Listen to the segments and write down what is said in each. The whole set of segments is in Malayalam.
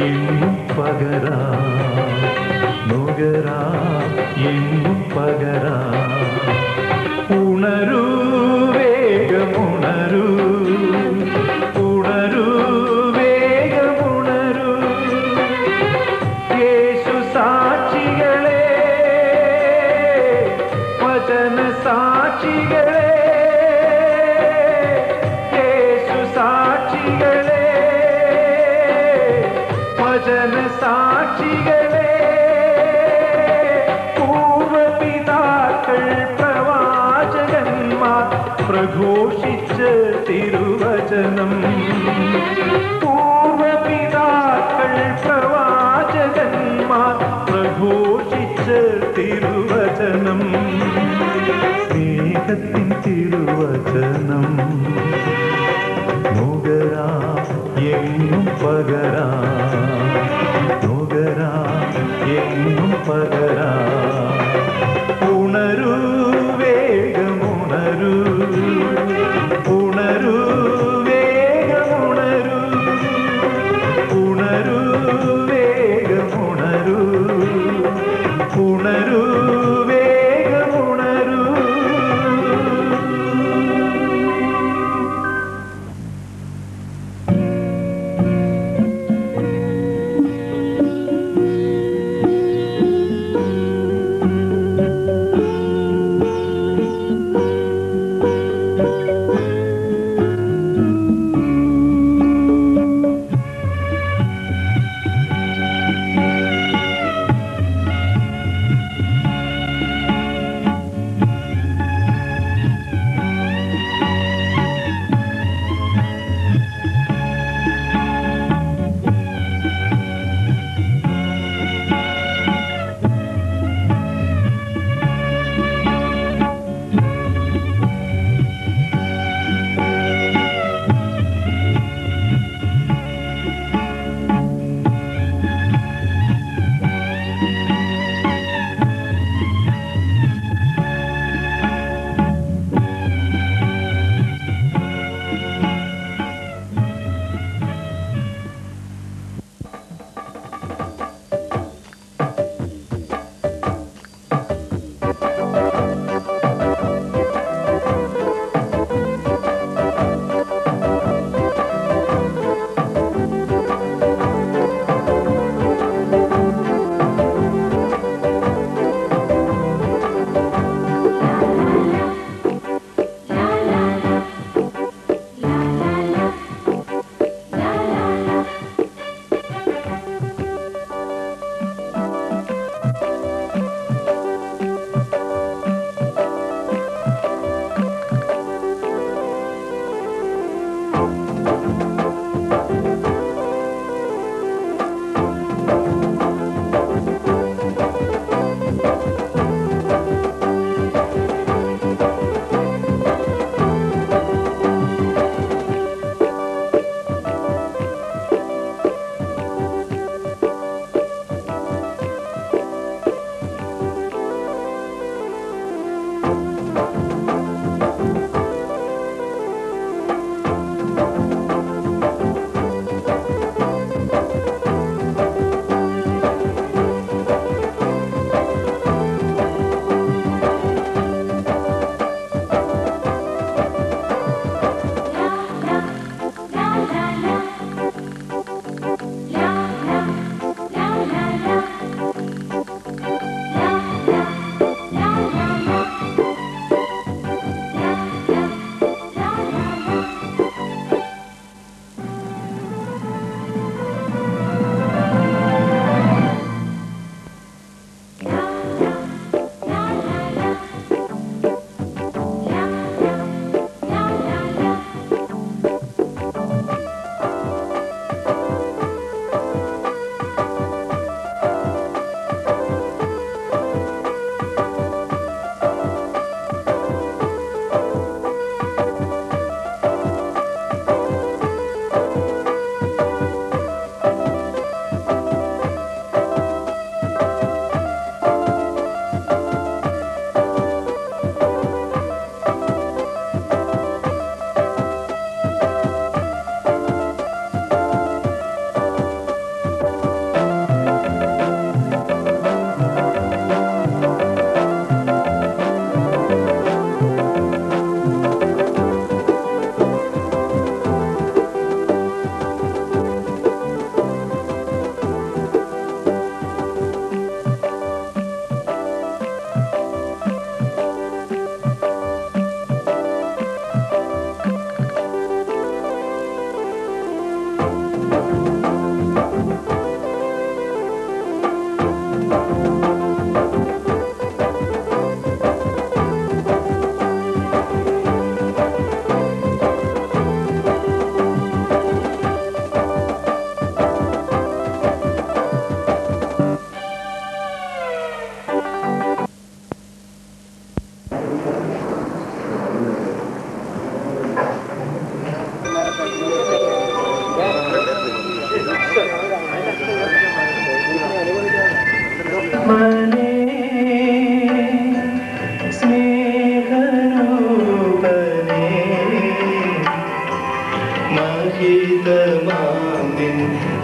എങ്ങും പകരാ നുകരാ എങ്ങും പകരാ ഉണരൂ വേഗമുണരൂ ഉണരൂ വേഗമുണരൂ യേശു സാക്ഷികളെ വചന സാക്ഷികളെ യേശു സാക്ഷികളെ വചന സാക്ഷികളെ പൂർവപിതാക്കൾ പ്രവാചകന്മാർ പ്രഘോഷിച്ച തിരുവചനം പൂർവപിതാക്കൾ പ്രവാചകന്മാർ പ്രഘോഷിച്ച തിരുവചനം സ്നേഹത്തിൻ തിരുവചനം നുകരാ എങ്ങും പകരാ നുകരാ എങ്ങും പകരാ ഉണരൂ വേഗമുണരൂ ഉണരൂ വേഗമുണരൂ ഉണരൂ വേഗമുണരൂ ഉണരൂ വേഗമുണരൂ.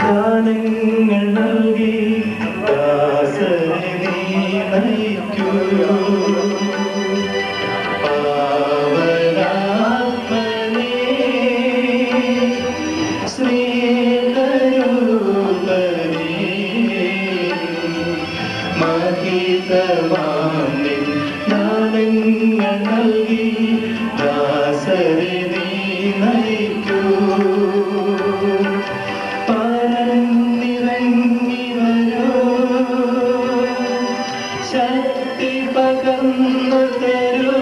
ദാനങ്ങൾ നൽകി ദാസരെ നീ നയിക്കൂ. പാവനാത്മനേ സ്നേഹരൂപനേ മഹിതമാമേ ദാനങ്ങൾ നൽകി ദാസരെ നീ നയിക്കൂ. പറന്നിറങ്ങി വരൂ ശക്തി പകർന്നു തരൂ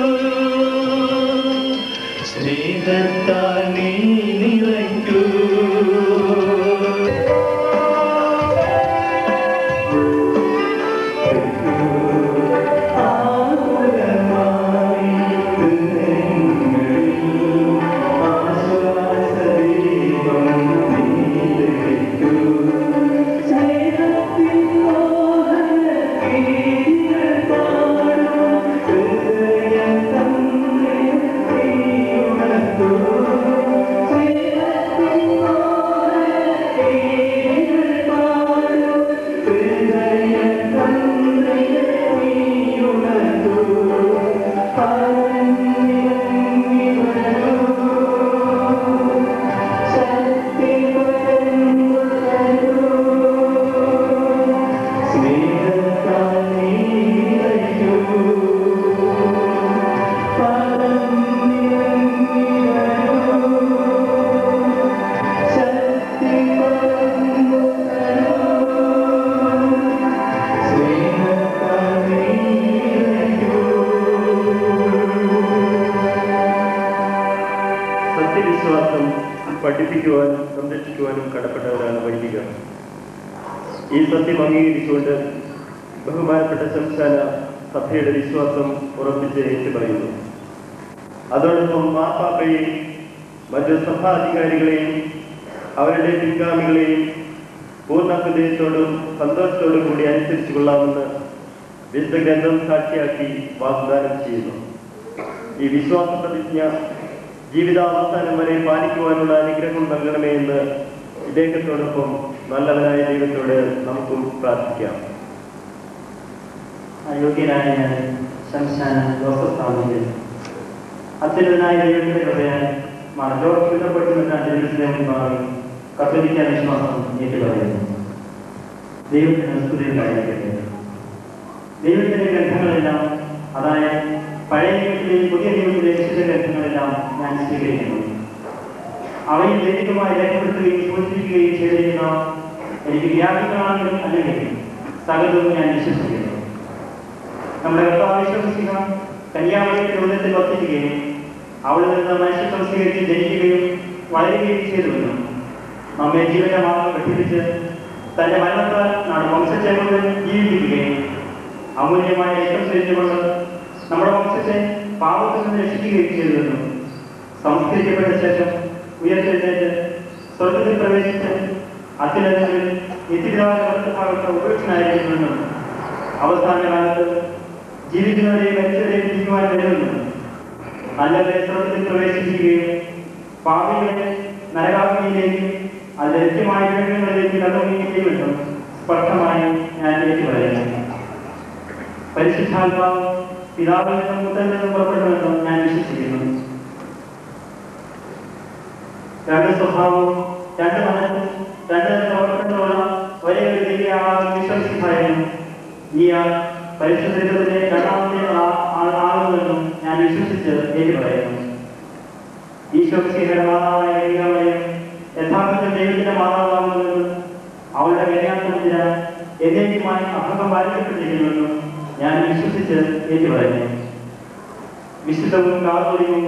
സ്നേഹത്താൽ നീ നിറയ്ക്കൂ. പഠിപ്പിക്കുവാനും സംരക്ഷിക്കുവാനും കടപ്പെട്ടവരാണ് വൈദികർ. ഈ സത്യം അംഗീകരിച്ചുകൊണ്ട് ബഹുമാനപ്പെട്ട ശംശാന സഭയുടെ വിശ്വാസം ഉറപ്പിച്ച് ഏറ്റുപറയുന്നു. അതോടൊപ്പം മാർപ്പാപ്പയെയും മറ്റു സഭാധികാരികളെയും അവരുടെ പിൻഗാമികളെയും പൂർണ്ണ ഹൃദയത്തോടും സന്തോഷത്തോടും കൂടി അനുസരിച്ചു കൊള്ളാമെന്ന് വിശുദ്ധ ഗ്രന്ഥം സാക്ഷിയാക്കി വാഗ്ദാനം ചെയ്യുന്നു. ഈ വിശ്വാസ പ്രതിജ്ഞ ജീവിതാവസാനം വരെ പാലിക്കുവാനുള്ള അനുഗ്രഹം നൽകണമേ എന്ന് ഇദ്ദേഹത്തോടൊപ്പം നല്ലവനായ ദൈവത്തോട് നമുക്കും പ്രാർത്ഥിക്കാം. അയോഗ്യനായ ഞാൻ ശംശാന ജോസഫ് സാമൂഹ്യൻ അത്യുന്നതനായ ദൈവത്തിന്റെ കൃപയാൽ മാറി കത്തോലിക്ക വിശ്വാസം ഏറ്റുപറയുന്നു. ദൈവത്തിന് സ്തുതിയുണ്ടായിരിക്കട്ടെ. ദൈവത്തിന്റെ ഗ്രന്ഥങ്ങളെല്ലാം, അതായത് പഴയ നിയമത്തിലെയും പുതിയ നിയമത്തിലെയും വിശുദ്ധ ഗ്രന്ഥങ്ങളെല്ലാം ഞാൻ സ്വീകരിക്കുന്നു. അവയിൽ ദൈവികമായി രേഖപ്പെടുത്തുകയും സൂചിപ്പിക്കുകയും ചെയ്തിരുന്ന എനിക്ക് വ്യാപികളാണെങ്കിലും അല്ലെങ്കിൽ സകലവും ഞാൻ വിശ്വസിക്കുന്നു. നമ്മുടെ കർത്താവ് വിശ്വസിക്കുക കന്യാമറിയുടെ ഉദരത്തിൽ വർദ്ധിക്കുകയും അവിടെ നിന്ന് മനുഷ്യത്വം സ്വീകരിച്ച് ജനിക്കുകയും വളരുകയും ചെയ്തുവെന്നും നമ്മെ ജീവന്റെ മാർഗം പഠിപ്പിച്ച് തന്റെ മരണത്താൽ നാം വംശത്തെ കൊണ്ട് ജീവിപ്പിക്കുകയും അമൂല്യമായ രക്തം സ്വീകരിച്ചുകൊണ്ട് നമ്മുടെ വംശത്തെ പാപത്തിൽ നിന്ന് രക്ഷിക്കുകയും ചെയ്തുവെന്നും സംസ്കരിക്കപ്പെട്ട ശേഷം ഉയർത്തെഴുന്നേറ്റ് സ്വർഗത്തിൽ പ്രവേശിച്ച് അത്യുന്നതങ്ങളിൽ നിത്യപിതാവിന്റെ ഉപേക്ഷനായിരിക്കുമെന്നും അവസാന കാലത്ത് ജീവിക്കുന്നവരെയും മരിച്ചവരെയും ജീവിക്കുവാൻ വരുമെന്നും നല്ലവരെ സ്വർഗത്തിൽ പ്രവേശിക്കുകയും പാപികളെ നരകാഗ്നിയിലേക്കും അത് ലഭ്യമായ വീടുകളിലേക്ക് തള്ളുകയും ചെയ്യുമെന്നും സ്പഷ്ടമായി ഞാൻ ഏറ്റുപറയുന്നു. പരിശുദ്ധാത്മാവ് പിതാവിൽ നിന്നും പുത്രനിൽ നിന്നും പുറപ്പെടുമെന്നും ഞാൻ വിശ്വസിക്കുന്നു. രണ്ട് സ്വഭാവവും രണ്ട് മനസ്സും രണ്ട് പ്രവർത്തനങ്ങളുള്ള ഒരേ ഒരു ദിവ്യയാളാണ് വിശ്വസിക്കായിരുന്നു. ഈ ആൾ പരിശുദ്ധത്തിന്റെ രണ്ടാമത്തെ ആളുമെന്നും ഞാൻ വിശ്വസിച്ച് ഏറ്റുപറയുന്നു. ഈശോയുടെ മാതാവായ കന്യകാമറിയം യഥാർത്ഥത്തിൽ ദൈവത്തിന്റെ മാതാവാകുന്നതെന്നും അവളുടെ കന്യാസമുദ്ര എന്നേക്കുമായി അഭംഗം പാലിക്കപ്പെട്ടിരിക്കുന്നുവെന്നും ഞാൻ വിശ്വസിച്ച് ഏറ്റുപറയുന്നു. വിശുദ്ധവും കാതോലികവും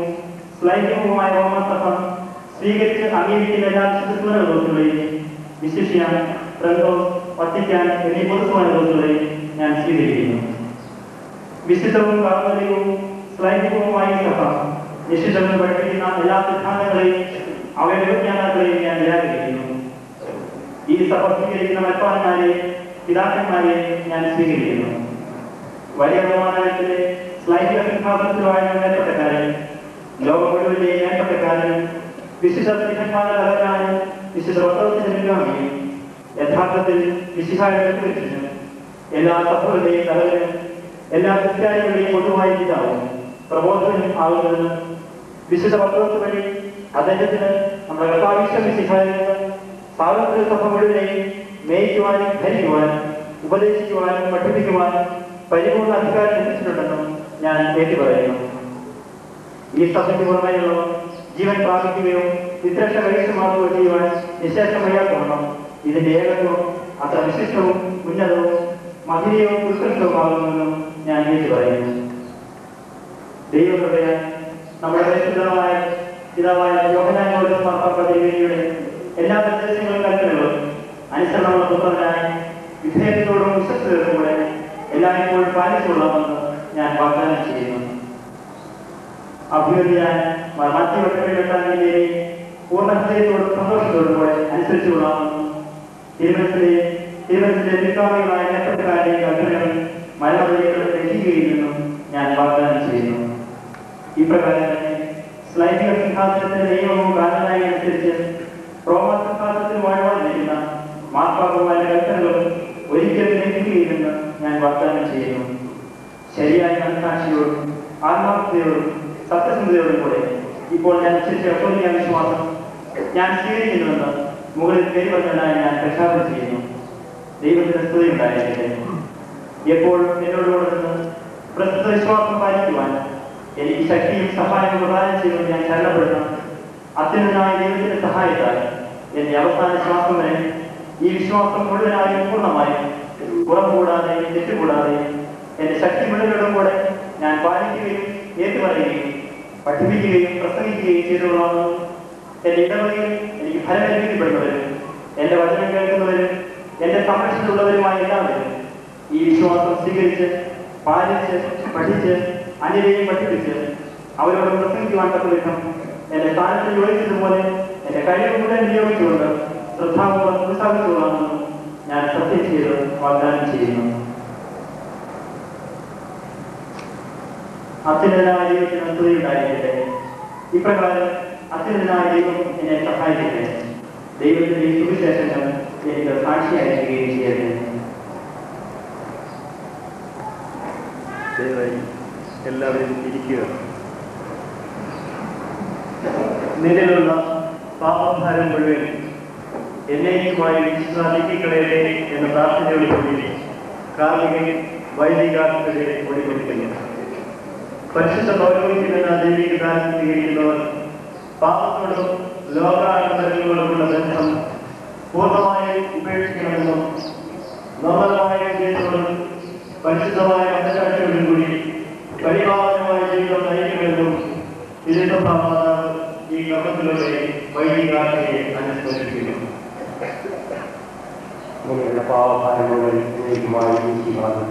ശ്ലൈഹികവുമായ റോമാസഭ സ്വീകരിച്ച് അംഗീകരിക്കുന്ന എല്ലാ വിശുദ്ധങ്ങളെയും വിശിഷ്യ ഫ്രന്തോസ്, വത്തിക്കാൻ എന്നീ പൊതുസഭകളെയും ഞാൻ സ്വീകരിക്കുന്നു. വിശുദ്ധവും കാതോലികവും ശ്ലൈഹികവുമായ സഭ നിശ്ചിതങ്ങൾ പഠിപ്പിക്കുന്ന എല്ലാ സിദ്ധാന്തങ്ങളെയും അവയുടെ വിജ്ഞാനങ്ങളെയും ഞാൻ നിരാകരിക്കുന്നു. ഈ സഭ സ്വീകരിക്കുന്ന മൽപ്പാന്മാരെയും പിതാക്കന്മാരെയും ഞാൻ സ്വീകരിക്കുന്നു. വലിയ റോമാനഗരത്തിലെ ശ്ലൈഹിക സിദ്ധാന്തത്തിലുമായ മേൽപ്പട്ടക്കാരൻ, ലോകം മുഴുവന്റെ മേൽപ്പട്ടക്കാരൻ, വിശുദ്ധ സിദ്ധന്മാരുടെ തലവനായ വിശുദ്ധ ഓർത്തഡോക്സ് പിൻഗാമിയും യഥാർത്ഥത്തിൽ മിശിഹായുടെ കുറിച്ച് എല്ലാ സഭകളുടെയും തലവനും എല്ലാ ക്രിസ്ത്യാനികളുടെയും പൊതുവായ പിതാവും പ്രബോധനം ആകുന്നതിന് വിശുദ്ധ പത്രോസ് വഴി അദ്ദേഹത്തിന് നമ്മുടെ കർത്താവിശ്വ മിശിഹായിൽ സ്വാതന്ത്ര്യ സഭ മുഴുവനെയും മേയിക്കുവാനും ധരിക്കുവാനും ഉപദേശിക്കുവാനും പഠിപ്പിക്കുവാനും പരിപൂർണ്ണ അധികാരം ലഭിച്ചിട്ടുണ്ടെന്നും ഞാൻ ഏറ്റുപറയുന്നു. ഈ സഭയ്ക്ക് പുറമേയുള്ള ജീവൻ പ്രാപിക്കുകയോ വിദ്രക്ഷ കൈവശമാക്കുകയോ ചെയ്യുവാൻ നിശേഷം വയ്യാത്തോണം ഇതിന്റെ ഏകത്വം അത്ര വിശിഷ്ടവും ഉന്നതവും മഹിതവും ഉത്കൃഷ്ടവുമാകുമെന്നും ഞാൻ ഏറ്റുപറയുന്നു. ദൈവകൃപയ നമ്മുടെ പിതാവായ യോഹന്നാനോട് മാർപ്പാപ്പയുടെ എല്ലാ നിർദ്ദേശങ്ങളും കൽപ്പനകളും അനുസരണമുള്ള പുത്രനായി വിധേയത്തോടും വിശ്വസ്തയോടും കൂടെ എല്ലായ്പ്പോഴും പാലിച്ചുകൊള്ളാമെന്ന് ഞാൻ വാഗ്ദാനം ചെയ്യുന്നു. അഭിവൃദ്ധിയാൻ മധ്യവട്ടങ്ങളിലെ പൂർണ്ണ ഹൃദയത്തോടും സന്തോഷത്തോടും കൂടെ അനുസരിച്ചുകൊള്ളാമെന്നും തിരുവനന്തപുരത്തിലെ പിതാവുകളായ നേതൃത്വക്കാരുടെയും കൽപ്പനകൾ മരണവഴികൾ രക്ഷിക്കുകയില്ലെന്നും ഞാൻ വാഗ്ദാനം ചെയ്യുന്നു. ഇപ്രകാരം തന്നെ സ്ലൈംഗിക സിംഹാസനത്തിന്റെ നിയമവും കാരണമായി അനുസരിച്ച് റോമാ സിംഹാസനത്തിൽ വാഴുവാനിരിക്കുന്ന മാർപ്പാപ്പമാരുടെ കൽപ്പനകളും ഒരിക്കലും ലംഘിക്കുകയില്ലെന്ന് ഞാൻ വാഗ്ദാനം ചെയ്യുന്നു. ശരിയായ മനസാക്ഷിയോടും ആത്മാർത്ഥതയോടും സത്യസന്ധതയോടും കൂടെ ഇപ്പോൾ ഞാൻ ഉച്ചരിച്ച അപ്പോലിക വിശ്വാസം ഞാൻ സ്വീകരിക്കുന്നുവെന്ന് മുകളിൽ പേരുവന്നതിനായി ഞാൻ പ്രഖ്യാപനം ചെയ്യുന്നു. ദൈവത്തിന് സ്തുതി ഉണ്ടായിരിക്കട്ടെ. എപ്പോഴും എന്നോടുകൂടെ നിന്ന് പ്രസ്തുത വിശ്വാസം പാലിക്കുവാൻ എനിക്ക് ശക്തിയും സഹായവും പ്രദാനം ചെയ്യുമെന്ന് ഞാൻ ശരണപ്പെടുന്നു. അത്യുന്നതനായ ദൈവത്തിന്റെ സഹായത്താൽ എന്റെ അവസാന ശ്വാസം വരെ ഈ വിശ്വാസം മുഴുവനായും പൂർണ്ണമായും പുറംകൂടാതെയും തെറ്റുകൂടാതെയും എന്റെ ശക്തി മുഴുവനോടും കൂടെ ഞാൻ പാലിക്കുകയും ഏറ്റുപറയുകയും പഠിപ്പിക്കുകയും പ്രസംഗിക്കുകയും ചെയ്തുകൊള്ളാമെന്നും എന്റെ ഇടവകയിൽ എനിക്ക് ഫലമേൽപ്പിക്കപ്പെടുന്നവരും എന്റെ വചനം കേൾക്കുന്നവരും എന്റെ സംരക്ഷണത്തിലുള്ളവരുമായ എല്ലാവരും ഈ വിശ്വാസം സ്വീകരിച്ച് പാലിച്ച് പഠിച്ച് അന്യരെയും പഠിപ്പിച്ച് അവരോട് പ്രസംഗിക്കുവാൻ തക്കവിധം എന്റെ സ്ഥാനത്തിൽ യോജിച്ചതുപോലെ എന്റെ കഴിവ് മുഴുവൻ വിനിയോഗിച്ചുകൊണ്ട് ശ്രദ്ധാപൂർവ്വം ഉത്സാഹിച്ചുകൊള്ളാമെന്നും ഞാൻ സത്യം ചെയ്ത് വാഗ്ദാനം ചെയ്യുന്നു. അത്യുന്നതനായ ദൈവത്തിന് സ്തുതിയുണ്ടായിരിക്കട്ടെ. ഇപ്രകാരം അത്യുന്നതനായ ദൈവം എന്നെ സഹായിക്കട്ടെ. ദൈവത്തിന്റെ ഈ സുവിശേഷങ്ങൾ എനിക്ക് സാക്ഷിയായിരിക്കുകയും ചെയ്യട്ടെ. ദയവായി എല്ലാവരും ഇരിക്കുക. നിലവിലുള്ള പാപഭാരം മുഴുവൻ എന്നേക്കുമായി വിശ്വസിക്കളയട്ടെ എന്ന പ്രാർത്ഥനയോട് കൂടി കാർമികൻ വൈദികാർക്കെതിരെ ഒളികൊടുക്കുന്നു. പരിശുദ്ധ പൗരോഹിത്യം എന്ന ദൈവിക ദാനം സ്വീകരിക്കുന്നവർ പാപത്തോടും ലോകാനന്ദങ്ങളോടുമുള്ള ബന്ധം പൂർണ്ണമായി ഉപേക്ഷിക്കണമെന്നും നിർമ്മലമായ വിജയത്തോടും പരിശുദ്ധമായ മനസാക്ഷിയോടും കൂടി പരിപാലനമായ ജീവിതം നയിക്കണമെന്നും ഇതിന്റെ മാതാവ് ഈ കർമ്മത്തിലൂടെ വൈദികാർക്കെ അനുസ്മരിക്കുന്നു. പാവഭാരങ്ങളിൽ പരിശുദ്ധൻ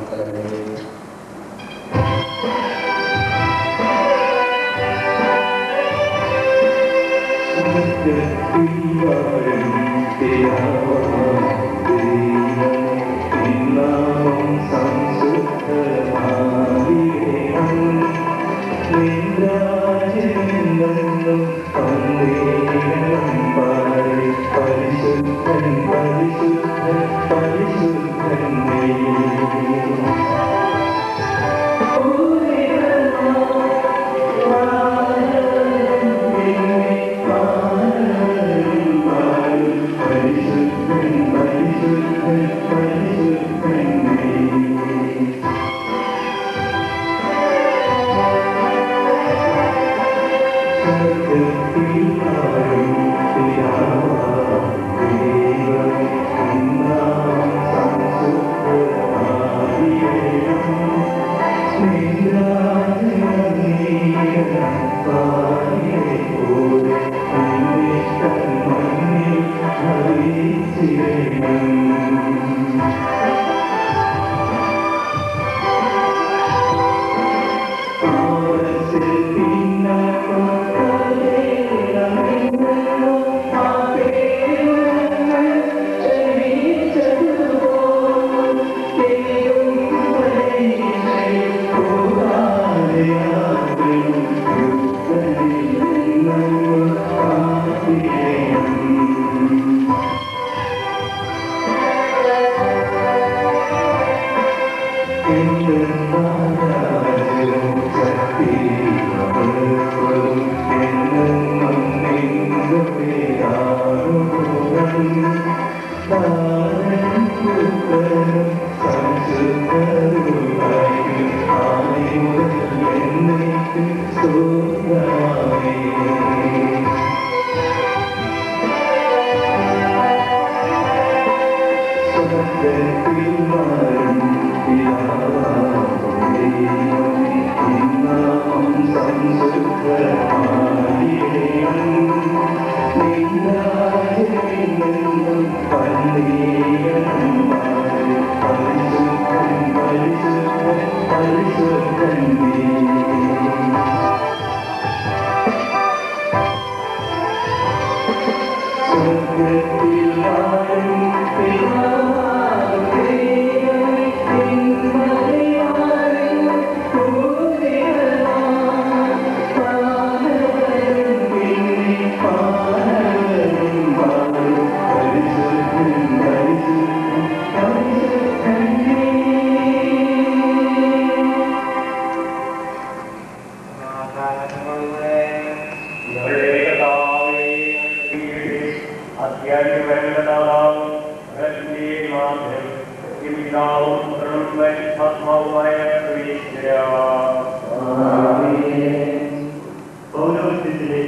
പൗരോഹിത്യത്തിലെ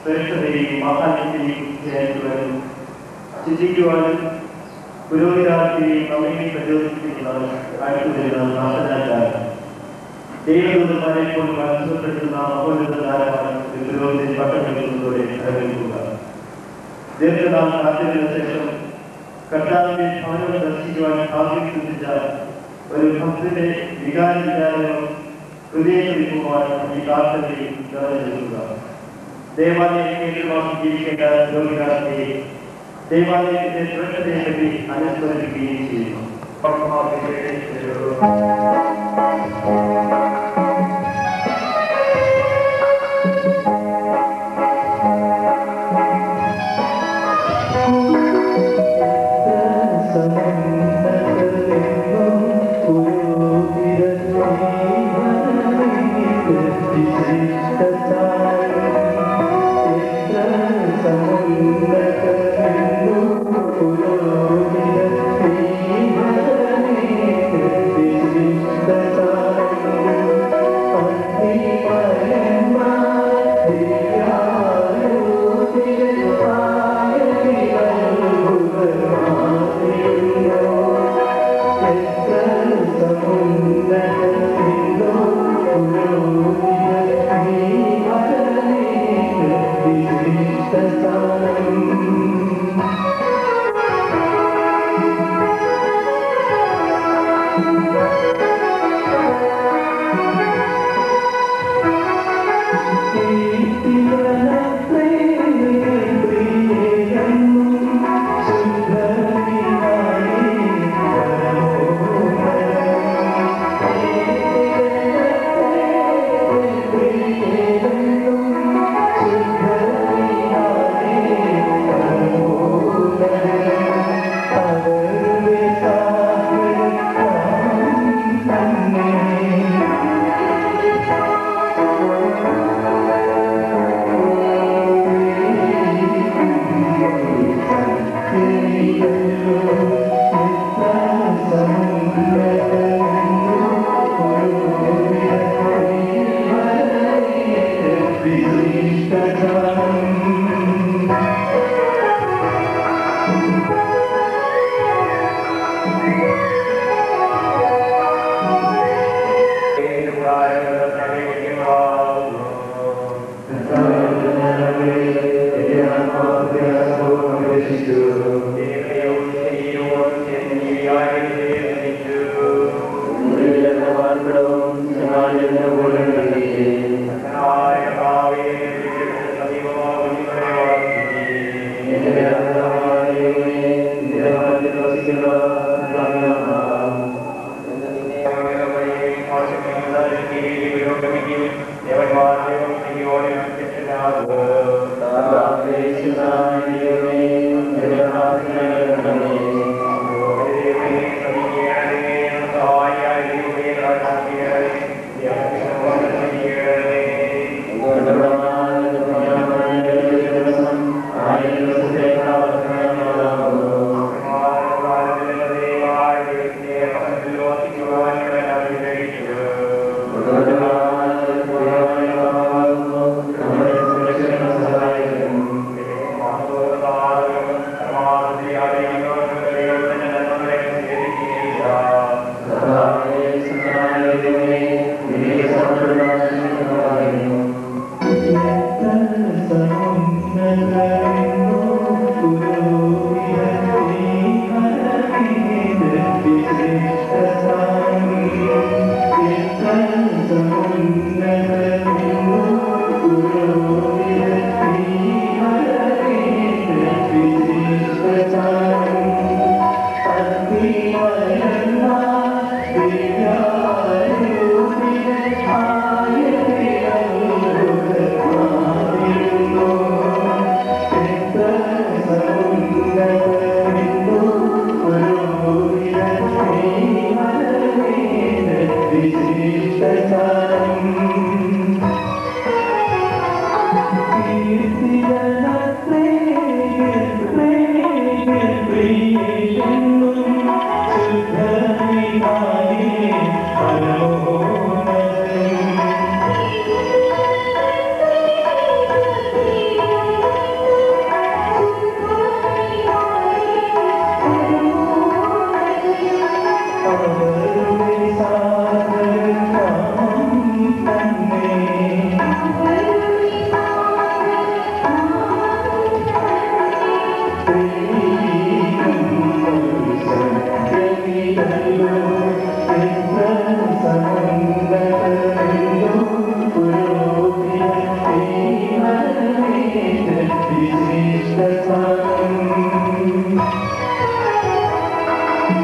ശ്രേഷ്ഠതയും മഹാത്മ്യത്തെയും ധ്യാനിക്കുവാനും ചിന്തിക്കുവാനും പുരോഹിതാർത്ഥിയെയും നമ്മെ പ്രചോദിപ്പിക്കുന്നതാണ് അടുത്തുവരുന്ന നാശനാചാരം. ദൈവദൂതന്മാരെ പോലും അത്ഭുതപ്പെടുത്തുന്ന അപ്പോഴുള്ളതാരമാണ് പുരോഹിതൻ പട്ടം നൽകുന്നതോടെ ആരംഭിക്കുക. ദീർഘനാൾ കാത്തിരുന്ന ശേഷം കർത്താവിന്റെ ഭവനം ദർശിക്കുവാൻ ഭാഗ്യം സിദ്ധിച്ച ഒരു ഭക്തന്റെ വികാരവും ഹൃദയത്തിരിക്കുവാൻ ഈ പ്രാർത്ഥനയിൽ നിറഞ്ഞെടുക്കുക. ദേവാലയം കേന്ദ്രമാക്കി ജീവിക്കേണ്ട പുരോഹിതാർത്ഥിയെ ദേവാലയത്തിന്റെ സുരക്ഷതയെ പറ്റി അനുസ്മരിക്കുകയും ചെയ്യുന്നു.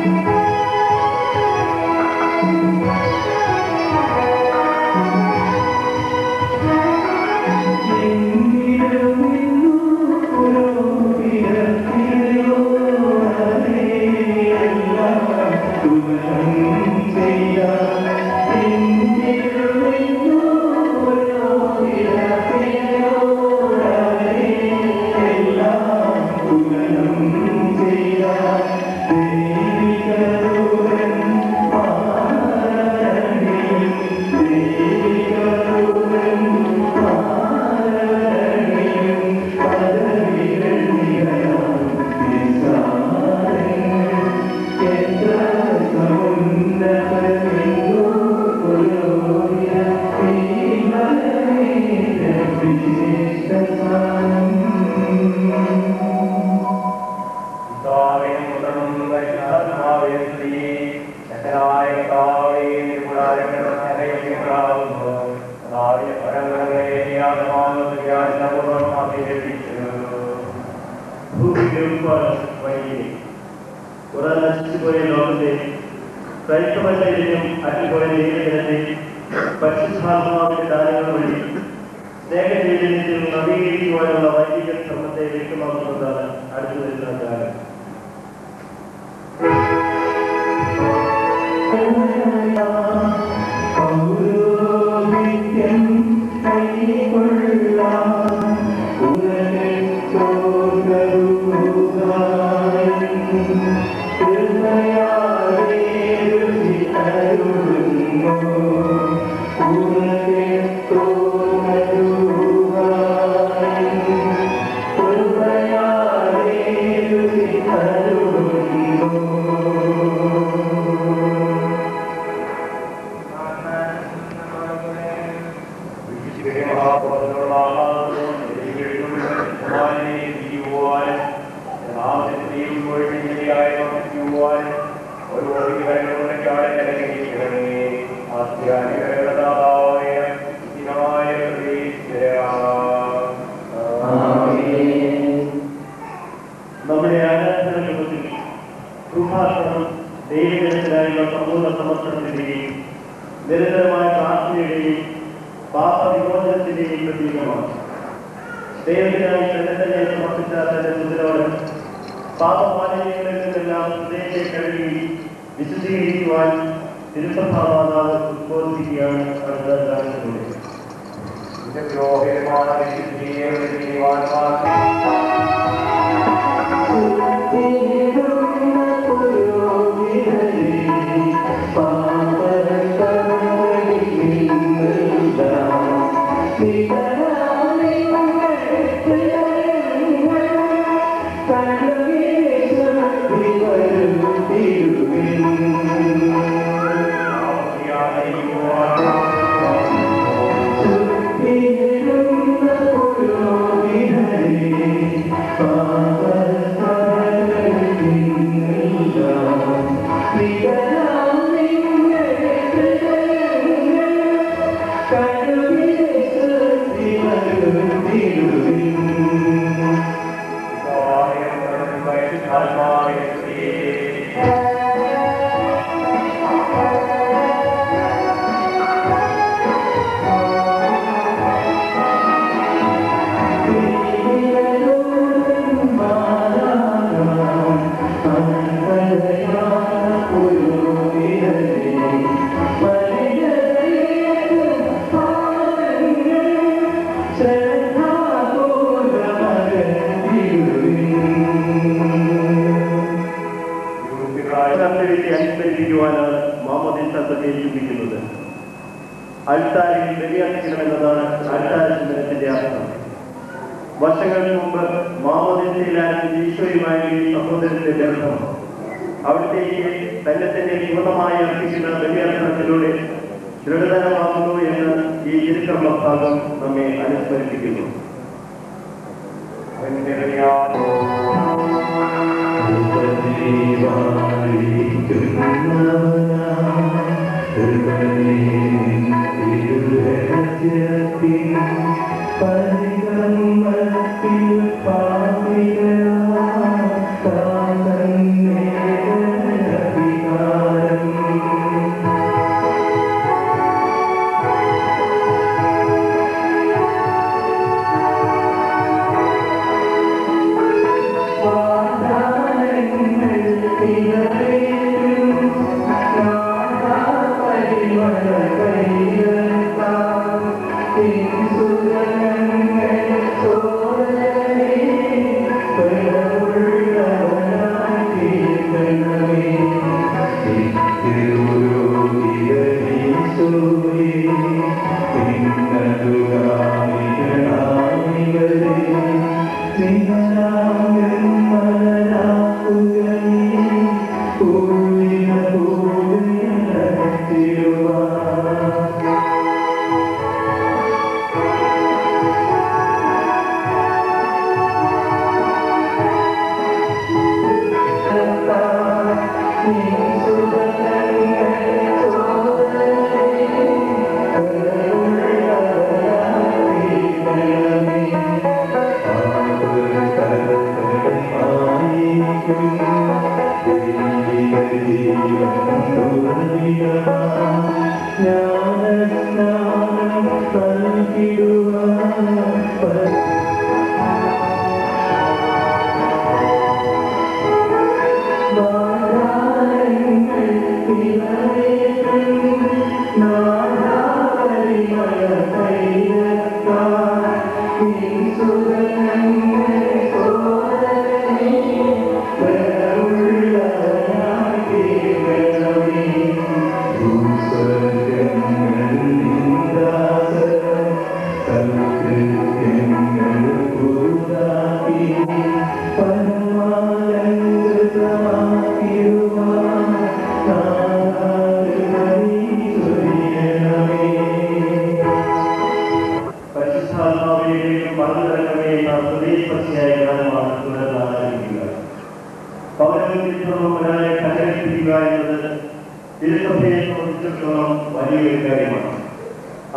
Thank you.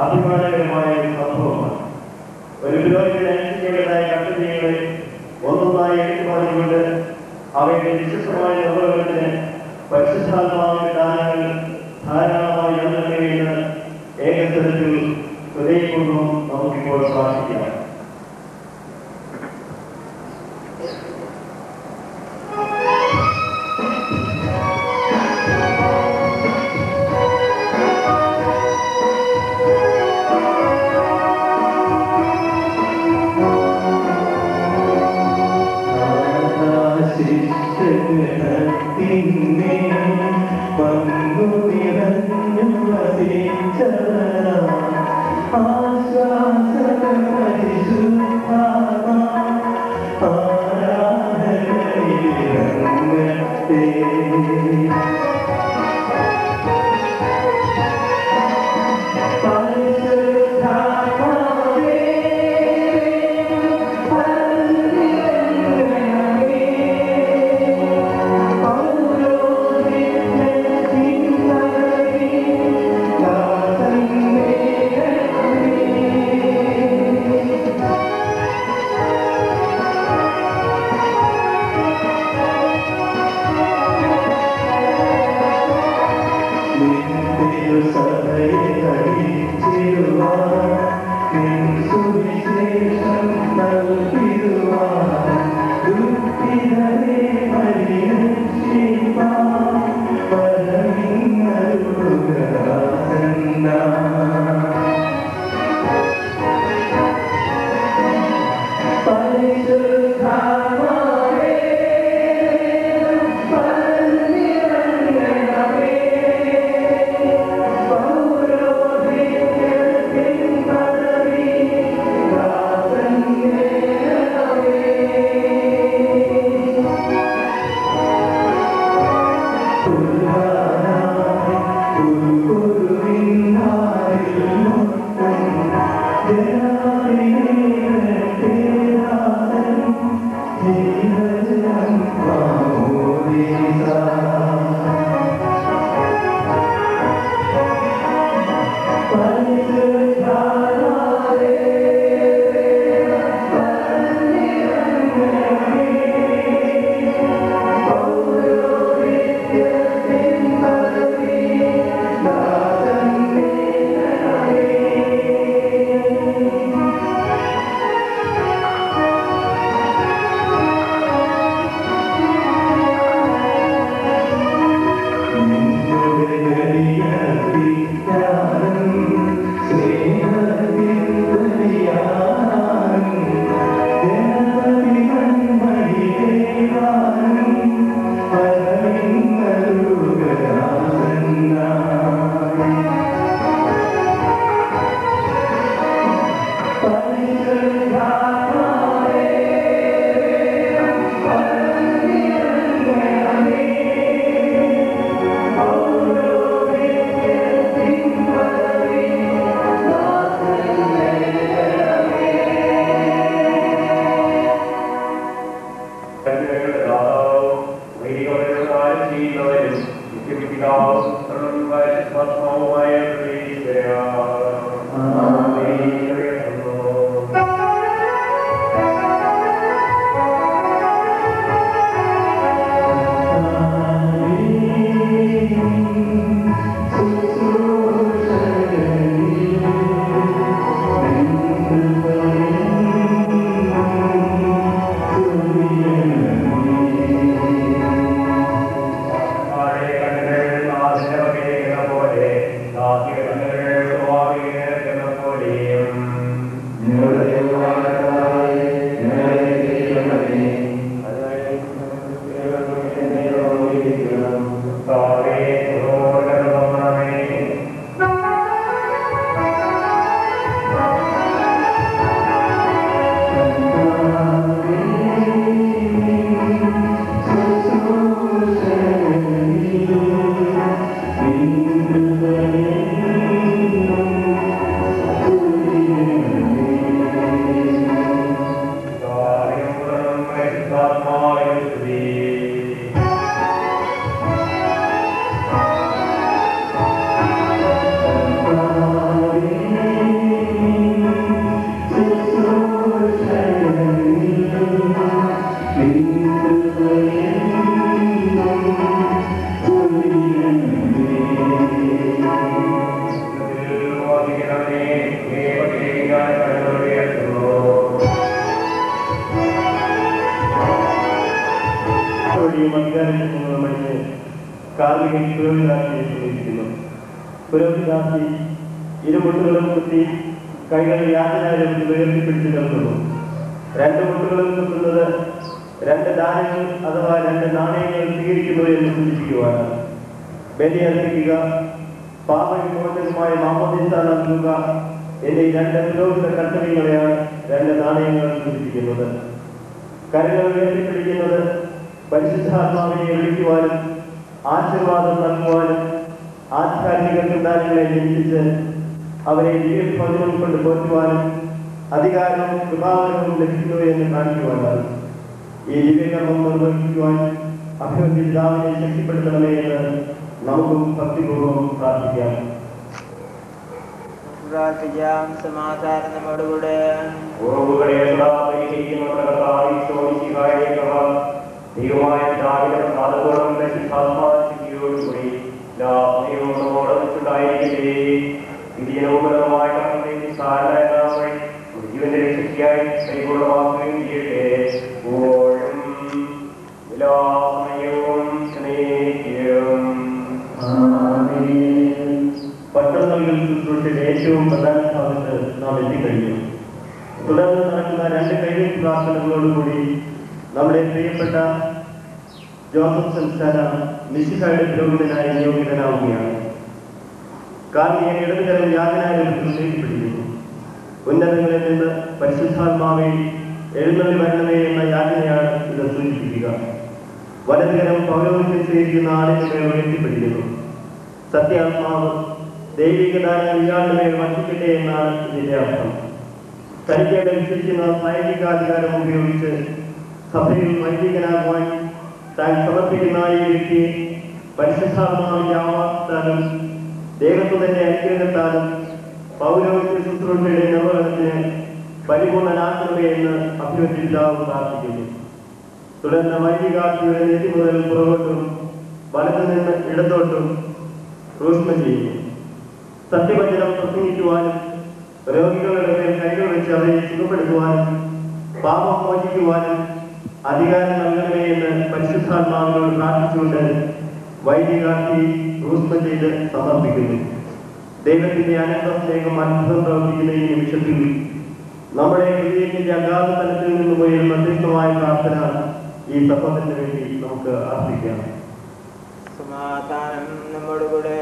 അഭിമാനകരമായ സംഭവമാണ്. ഒരു പുരോഹിതൻ അനുഷ്ഠിക്കേണ്ടതായ കർത്തവ്യങ്ങളെ ഒന്നൊന്നായി എടുത്തുപാടിക്കൊണ്ട് അവയുടെ വിശിഷ്ടമായ നിർവഹണത്തിന് പരിശുദ്ധാത്മാവിന്റെ ദാനങ്ങൾ ധാരാളമായി നൽകുകയെന്ന് ഏകതരത്തിൽ ഹൃദയപൂർവ്വം നമുക്കിപ്പോൾ സാധിക്കാം. Oh വരും പിതാവും ആത്മാവുമായ പുരോഹിതാക്കി ഇരുമുട്ടുകളും കുത്തി കൈകളിൽ യാതനാരും ഉയർത്തിപ്പിടിച്ചു നിൽക്കുന്നു. രണ്ട് മുട്ടുകളും കുത്തുന്നത് രണ്ട് ദാനങ്ങൾ അഥവാ രണ്ട് നാണയങ്ങൾ സ്വീകരിക്കുന്നു എന്ന് സൂചിപ്പിക്കുവാണ്. ബലി അർപ്പിക്കുക, പാപവിമോചനമായ മാമോദീസ നൽകുക എന്നീ രണ്ട് പുരോഹിത കർത്തവ്യങ്ങളെയാണ് രണ്ട് നാണയങ്ങൾ സൂചിപ്പിക്കുന്നത്. കരങ്ങൾ ഉയർത്തിപ്പിടിക്കുന്നത് പരിശുദ്ധാത്മാവിനെ വിളിക്കുവാനും ആശീർവാദം നൽകുവാനും ആധ്യാത്മിക ചിന്താനങ്ങളെ ജനിപ്പിച്ച് അവരെ ദിവ്യഭോജനം കൊണ്ട് പോറ്റുവാനും അധികാരവും കൃപാവനവും ലഭിക്കുന്നു എന്ന് കാണിക്കുവാനാണ്. ഈ ദിവ്യകർമ്മം നിർവഹിക്കുവാൻ അഭിവൃദ്ധിതാവിനെ ശക്തിപ്പെടുത്തണമേ എന്ന് നമുക്കും ഭക്തിപൂർവ്വം പ്രാർത്ഥിക്കാം. സമാധാനം നമ്മോടുകൂടെ. ദൈവമായ പിതാവിന്റെ പ്രസാദത്തോടും ശക്തിയോടുകൂടി ായിരിക്കട്ടെ. വിജയനവുമായ ജീവന്റെ രക്ഷയ്ക്കായി കൈകൊള്ളവാക്കുകയും ചെയ്യട്ടെ. ഓഴും വിലാസമയവും പട്ടണങ്ങളിൽ ശുശ്രൂഷയുടെ ഏറ്റവും പ്രധാന ഭാഗത്ത് നാം എത്തിക്കഴിഞ്ഞു. തുടർന്ന് നടക്കുന്ന രണ്ട് കൈകൾ പ്രാർത്ഥനകളോടുകൂടി നമ്മുടെ പ്രിയപ്പെട്ട ജോസഫ് സംസ്ഥാന മിശിഹായുടെ പുരോഹിതനായി നിയോഗിതനാവുകയാണ്. കാർമികൻ ഇടതുകരം യാതനാരൂപത്തിൽ നീട്ടിപ്പിടിക്കുന്നു. ഉന്നതങ്ങളിൽ നിന്ന് പരിശുദ്ധാത്മാവെ എഴുന്നള്ളി വരണമേ എന്ന യാതനയാണ് ഇത് സൂചിപ്പിക്കുക. വലതുകരം പൗരോഹിത്യം സ്വീകരിക്കുന്ന ആളിന്റെ മേൽ ഉയർത്തിപ്പിടിക്കുന്നു. സത്യാത്മാവ് ദൈവികദാനം ഇയാളുടെ മേൽ വർദ്ധിക്കട്ടെ എന്നാണ് ഇതിന്റെ അർത്ഥം. തനിക്കേട് വിശ്വസിക്കുന്ന സൈനികാധികാരം ഉപയോഗിച്ച് സഭയിൽ വൈദികനാകുവാൻ താൻ സമർപ്പിക്കുന്ന ഈ വ്യക്തിയെ പരിശുദ്ധാത്മാവിന്റെ ആവാസത്താലും ദൈവത്വത്തിന്റെ അനുഗ്രഹത്താലും പൗരോഹിത്യ ശുശ്രൂഷയുടെ നിർവഹണത്തിന് പരിപൂർണനാക്കണമേ എന്ന് അഭ്യർത്ഥിതാവ് പ്രാർത്ഥിക്കുന്നു. തുടർന്ന് വൈദികാർത്ഥിയുടെ നെറ്റി മുതൽ പുറകോട്ടും വലത്തു നിന്ന് ഇടത്തോട്ടും ക്രൂശനം ചെയ്യുന്നു. സത്യവചനം പ്രസംഗിക്കുവാനും രോഗികളുടെ മേൽ കൈകൾ വെച്ച് അവരെ സുഖപ്പെടുത്തുവാനും പാപം മോചിക്കുവാനും അധികാരം നൽകണമേ എന്ന് പരിശുദ്ധാത്മാവിനോട് പ്രാർത്ഥിച്ചുകൊണ്ട് വൈദികാർത്ഥി ക്രൂശനം ചെയ്ത് സമർപ്പിക്കുന്നു. ദൈവത്തിന്റെ അനന്ത സ്നേഹം അത്ഭുതം പ്രവർത്തിക്കുന്ന ഈ നിമിഷത്തിൽ നമ്മുടെ ഹൃദയത്തിന്റെ അഗാധ തലത്തിൽ നിന്ന് പോയി മധ്യസ്ഥമായ പ്രാർത്ഥന ഈ സഹോദരന് വേണ്ടി നമുക്ക് അർപ്പിക്കാം. സമാധാനം നമ്മോടുകൂടെ.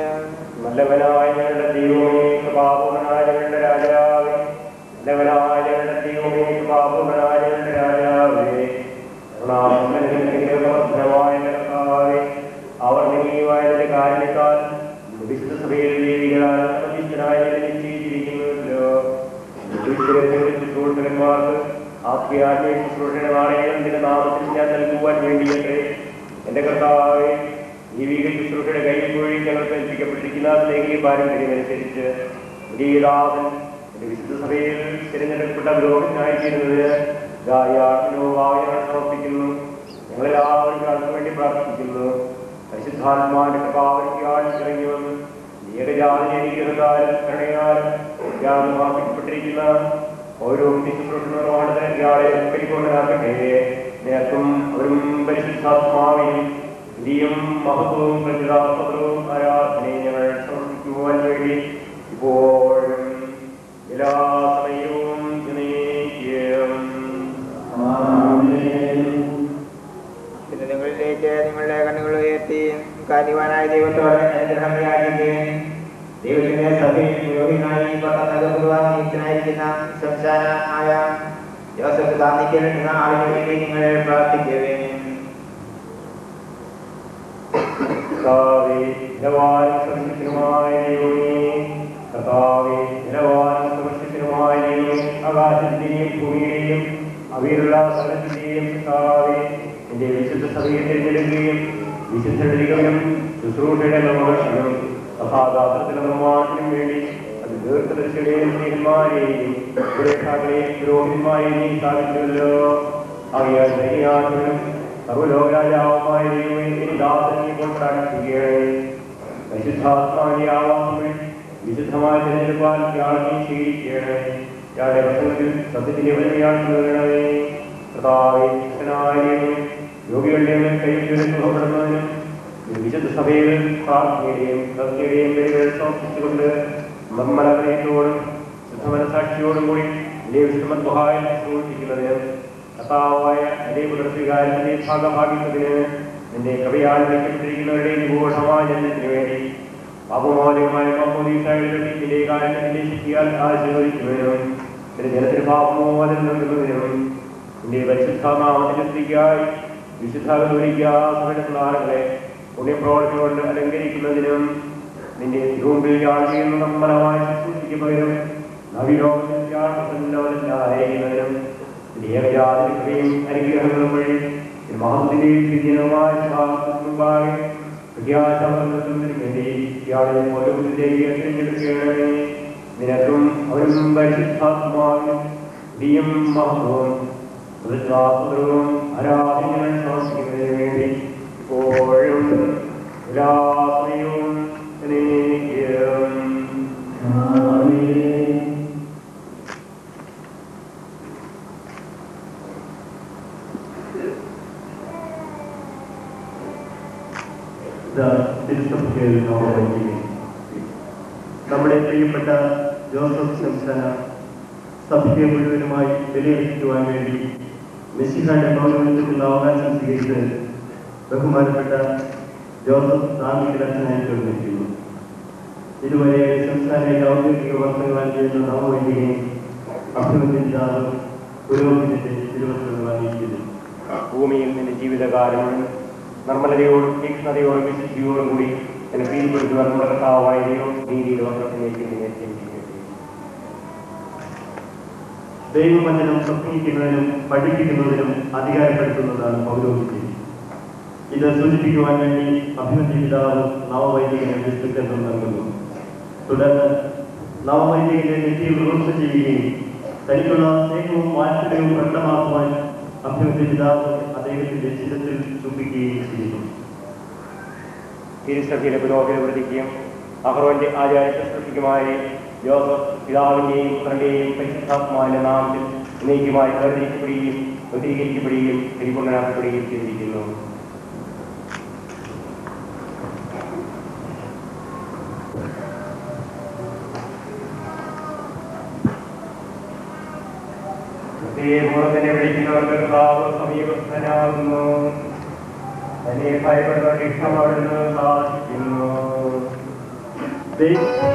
നല്ലവനായ ഞങ്ങളുടെ ദൈവമേ, പാപവനായ ഞങ്ങളുടെ രാജാവേ, നല്ലവനായ ഞങ്ങളുടെ ദൈവമേ, പാപവനായ ഞങ്ങളുടെ രാജാവേ, അവർ നീവായതിന്റെ കാരണത്താൽ വിശുദ്ധ സഭയിൽ ദേവികളാൽ പ്രതിഷ്ഠനായ നിശ്ചയിച്ചിരിക്കുന്നുവല്ലോ. ശുശ്രൂഷകന്മാർക്ക് ആത്മീയാത്മീയ ശുശ്രൂഷയുടെ നാണയങ്ങൾ നിന്റെ നാമത്തിൽ ഞാൻ നൽകുവാൻ വേണ്ടിയല്ലേ. എന്റെ കർത്താവേ, ദൈവിക ശുശ്രൂഷയുടെ കയ്യിൽ പോയി ഞങ്ങൾക്ക് ഏൽപ്പിക്കപ്പെട്ടിരിക്കുന്ന സ്നേഹിക പാരമ്പര്യമനുസരിച്ച് ദാസൻ വിശുദ്ധ സഭയിൽ തിരഞ്ഞെടുക്കപ്പെട്ട പുരോഹിതനായി തീരുന്നതിന് സമർപ്പിക്കുന്നു. ഞങ്ങളെല്ലാവരും അതിനു വേണ്ടി പ്രാർത്ഥിക്കുന്നു. പരിശുദ്ധാത്മാവിന്റെ കൃപാവലിയാൽ ഇറങ്ങി വന്ന് ഏകജാതിനെ അനുഗ്രഹത്താലും കരുണയാലും യാതൊരുമാക്കപ്പെട്ടിരിക്കുന്ന ഓരോ ശുശ്രൂഷ നിർവഹണത്തിന് ഇയാളെ പരിപൂർണനാക്കട്ടെ. നിനക്കും അവരും പരിശുദ്ധാത്മാവിനും ഇതിയും മഹത്വവും പ്രചുരാസ്പദവും ആരാധനയും ഞങ്ങൾ സമർപ്പിക്കുവാൻ വേണ്ടി ഇപ്പോഴും എല്ലാ സമയവും പിന്നെ നിങ്ങളിലേക്ക് നിങ്ങളുടെ കണ്ണുകൾ ഉയർത്തി കാര്യവാനായ ദൈവത്തോട് അനുഗ്രഹം യാചിക്കുകയും ദൈവത്തിന്റെ സഭയിൽ പുരോഹിതനായി നിയുക്തനായിരിക്കുന്ന സംസ്ഥാനമായ ജോസഫ് താന്നിക്കൽ എന്ന ആളിന് വേണ്ടി നിങ്ങൾ പ്രാർത്ഥിക്കുകയും ആകാശത്തിന്റെയും ഭൂമിയുടെയും അവയിലുള്ള സ്ഥലത്തിന്റെയും എന്റെ വിശുദ്ധ സഭയെ തിരഞ്ഞെടുക്കുകയും വിശുദ്ധരികളും ശുശ്രൂഷയുടെ നിർവഹണത്തിനും സഭാദാസത്തിനും നിർമ്മാണത്തിനും വേണ്ടി അത് ദീർഘദർശിയുടെയും സ്നേഹന്മാരെയും സുരക്ഷാക്കളെയും പുരോഹിതന്മാരെയും സ്ഥാപിച്ചുവല്ലോ. ആകയാൽ ദൈവനാഥനും സർവ്വലോകരാജാവുമായ ദൈവത്തിന്റെ ദാസനെ കൊണ്ടാക്കുകയാണ്. പരിശുദ്ധാത്മാവിന്റെ ആവാസങ്ങൾ വിശുദ്ധമായ തിരഞ്ഞെടുപ്പാൻ യാളനെ സ്വീകരിക്കുകയാണ്. ഇയാളുടെ പ്രസംഗത്തിൽ സത്യത്തിന്റെ വലയാണേ. യോഗികളുടെ കൈവശപ്പെടുന്നതിനും വിശുദ്ധ സഭയിൽ പ്രാർത്ഥനയുടെയും ഭക്തിയുടെയും പേരുകൾ സമർപ്പിച്ചുകൊണ്ട് നിർമ്മലതയോടും ശുദ്ധമനസാക്ഷിയോടും കൂടി വിശുദ്ധമത്വഹായം സൂക്ഷിക്കുന്നതിനും കർത്താവായ അതേപുത്രസ്വീകാരത്തിന്റെ ഭാഗഭാഗിക്കുന്നതിന് നിന്റെ കൃപയാൽ വയ്ക്കപ്പെട്ടിരിക്കുന്നവരുടെ നിഗൂഢമായ ജന്മത്തിന് വേണ്ടി പാപമോചകമായ കമ്പോദീസായുടെ കാരണത്തിന്റെ ശക്തിയാൽ ആശീർവദിക്കുന്നതിനും നിന്റെ ജനത്തിന് പാപമോചനം നൽകുന്നതിനും നിന്റെ പരിശുദ്ധനാമത്തിന്റെ സ്ത്രീക്കായി വിശുദ്ധ നാളുകളെ പുണ്യപ്രവർത്തി കൊണ്ട് അലങ്കരിക്കുന്നതിനും നിന്റെ തിരുമുമ്പിൽ യാൾ ചെയ്യുന്ന നമ്മലമായി ശുശ്രൂഷിക്കുന്നതിനും നവീനോപന്നതിനും ഏകജാതിയും അനുഗ്രഹങ്ങളും വഴി മഹത്തിന്റെയും വിദ്യനുമായ മുമ്പാകെ പ്രത്യാശാപന്നതിനു വേണ്ടി ഇയാളെ ഓരോരുത്തരേക്ക് തിരഞ്ഞെടുക്കുകയാണ്. നിനക്കും അവരും പരിശുദ്ധാത്മാവിനും ദിയും മഹത്വവും പ്രതിഷ്ഠാപുത്രവും ആരാധനകൾ സമർപ്പിക്കുന്നതിന് വേണ്ടി ഇപ്പോഴും എല്ലാ സമയവും നമ്മുടെ പ്രിയപ്പെട്ട ജോസഫ് സംസ്ഥാന സഭയെ മുഴുവനുമായി വിലയിരുത്തുവാൻ വേണ്ടി മെസ്സിഹാന്റെ പൗരത്വത്തിലുള്ള അവകാശം സ്വീകരിച്ച് ബഹുമാനപ്പെട്ട ജോസഫ് താന്നിക്കലച്ചനായി തീർന്നിരിക്കുന്നു. ഇതുവരെ സംസ്ഥാനത്തെ ഔദ്യോഗിക വർത്തമാനം ചെയ്യുന്ന നവവൈദികയും അഭിനന്ദിച്ചാലും പുരോഹിതന്റെ തിരുവനന്തപുരം വാങ്ങിയിരിക്കുന്നു. ഭൂമിയിൽ നിന്റെ ജീവിതകാലം നിർമ്മലതയോടും തീക്ഷ്ണതയോടും വിശുദ്ധിയോടും കൂടി എന്നെ കീഴ്പ്പെടുത്തുവാൻ നമ്മുടെ കർത്താവായ നീതിയുടെ വസ്ത്രത്തിലേക്ക് ദൈവവചനം പ്രസംഗിക്കുന്നതിനും പഠിപ്പിക്കുന്നതിനും അധികാരപ്പെടുത്തുന്നതാണ് പൗരോഹിത്യം. ഇത് സൂചിപ്പിക്കുവാൻ വേണ്ടി അഭിനന്ദിതാവ് നവവൈദികനെ വിസ്തൃതം നൽകുന്നു. തുടർന്ന് നവവൈദികന്റെ നെറ്റിയിൽ വിമർശ ചെയ്യുകയും തനിക്കുള്ള സ്നേഹവും വാത്സല്യവും പ്രകടമാക്കുവാൻ അഭിനന്ദിതാവ് അദ്ദേഹത്തിന്റെ ശിരത്തിൽ ചുംബിക്കുകയും ചെയ്യുന്നു. തിരുസഭയിലെ പുരോഹിത വൃത്തിക്കും അഹ്റോന്റെ ആചാര ശുശ്രൂഷയ്ക്കുമായി ജോസഫ് പിതാവിന്റെയും പുത്രന്റെയും പരിശുദ്ധാത്മാവിന്റെ നാമത്തിൽ എന്നേക്കുമായി വേർതിരിക്കപ്പെടുകയും വിപുലീകരിക്കപ്പെടുകയും പരിപൂർണനാക്കപ്പെടുകയും ചെയ്തിരിക്കുന്നു. തന്നെ വിളിക്കുന്നവർക്ക് കർത്താവ് സമീപസ്ഥനാകുന്നു. തന്നെ ഭയപ്പെടുന്നവർക്ക് ഇഷ്ടം അവിടുന്ന് സാധിക്കുന്നു. Thank you.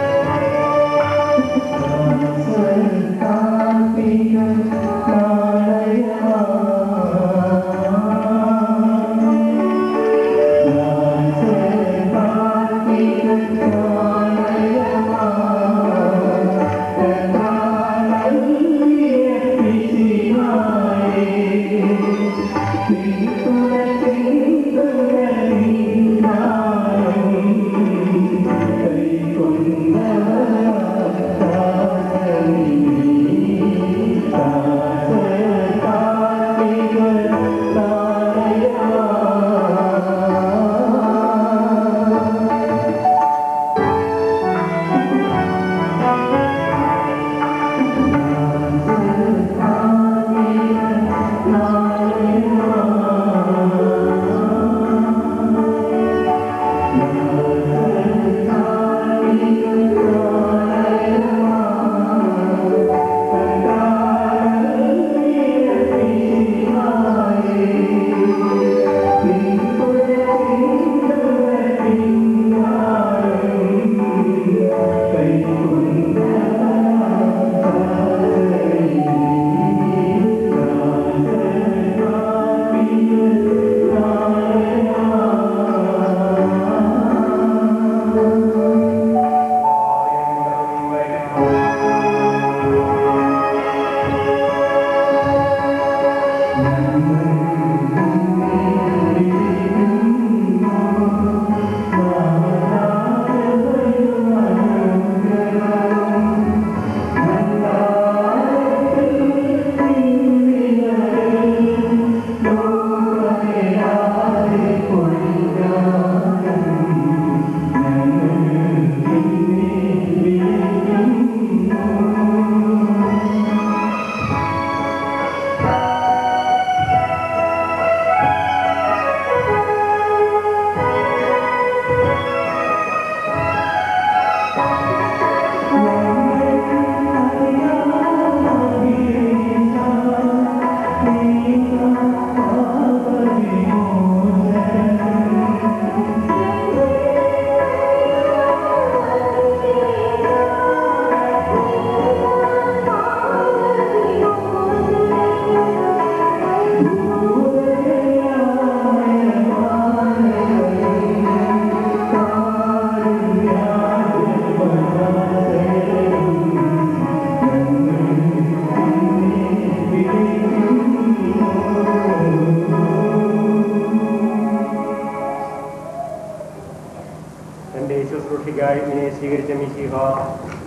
തന്റെ ശുശ്രൂഷയ്ക്കായി ഇങ്ങനെ സ്വീകരിച്ച മിശിഹ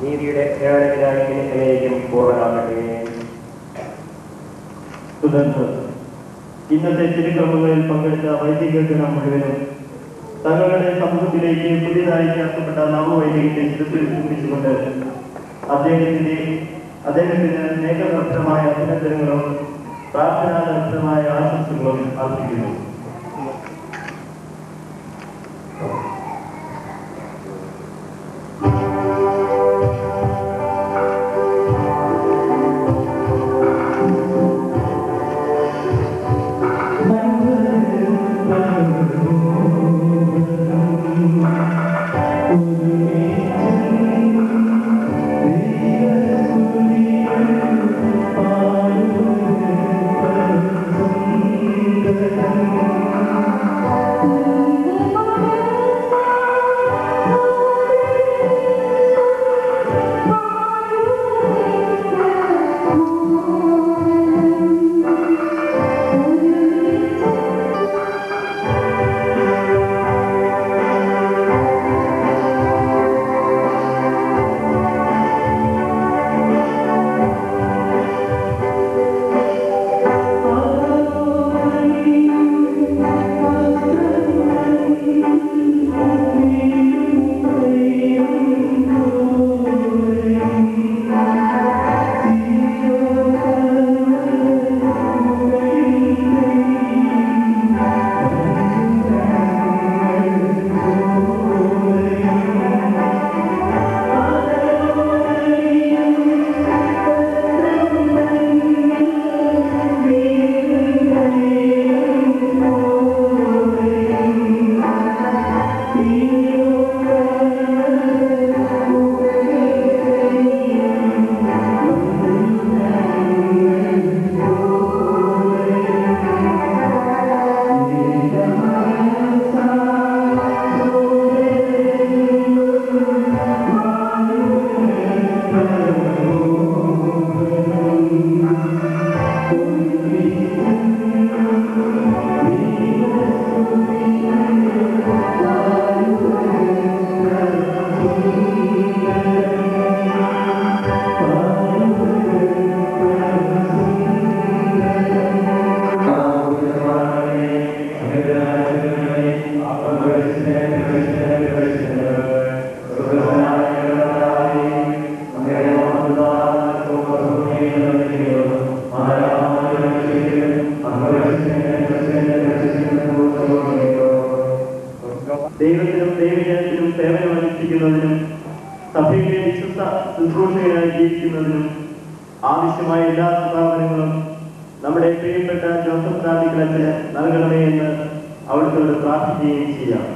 നീതിയുടെ സേവനത്തിനായി എന്നേക്കും പൂർണ്ണനാകട്ടെ. തുടർന്ന് ഇന്നത്തെ തിരുക്കർമ്മങ്ങളിൽ പങ്കെടുത്ത വൈദികഗണം മുഴുവനും തങ്ങളുടെ സമൂഹത്തിലേക്ക് പുതിയതായി ചേർക്കപ്പെട്ട നവവൈദികന്റെ ശിരസിൽ ചുംബിച്ചുകൊണ്ട് അദ്ദേഹത്തിന് സ്നേഹനിർഭരമായ അഭിനന്ദനങ്ങളും പ്രാർത്ഥനാനിർഭരമായ ആശംസകളും അർപ്പിക്കുന്നു. ദൈവത്തിനും ദൈവജനത്തിനും സേവനമനുഷ്ഠിക്കുന്നതിനും സഭയിലെ വിശുദ്ധ ശുശ്രൂഷകരായി ജീവിക്കുന്നതിനും ആവശ്യമായ എല്ലാ സ്ഥാപനങ്ങളും നമ്മുടെ പ്രിയപ്പെട്ട ജോസഫ് റാദിക്കളത്തിന് നൽകണമേ എന്ന് അവിടുത്തോട് പ്രാർത്ഥിക്കുകയും ചെയ്യാം.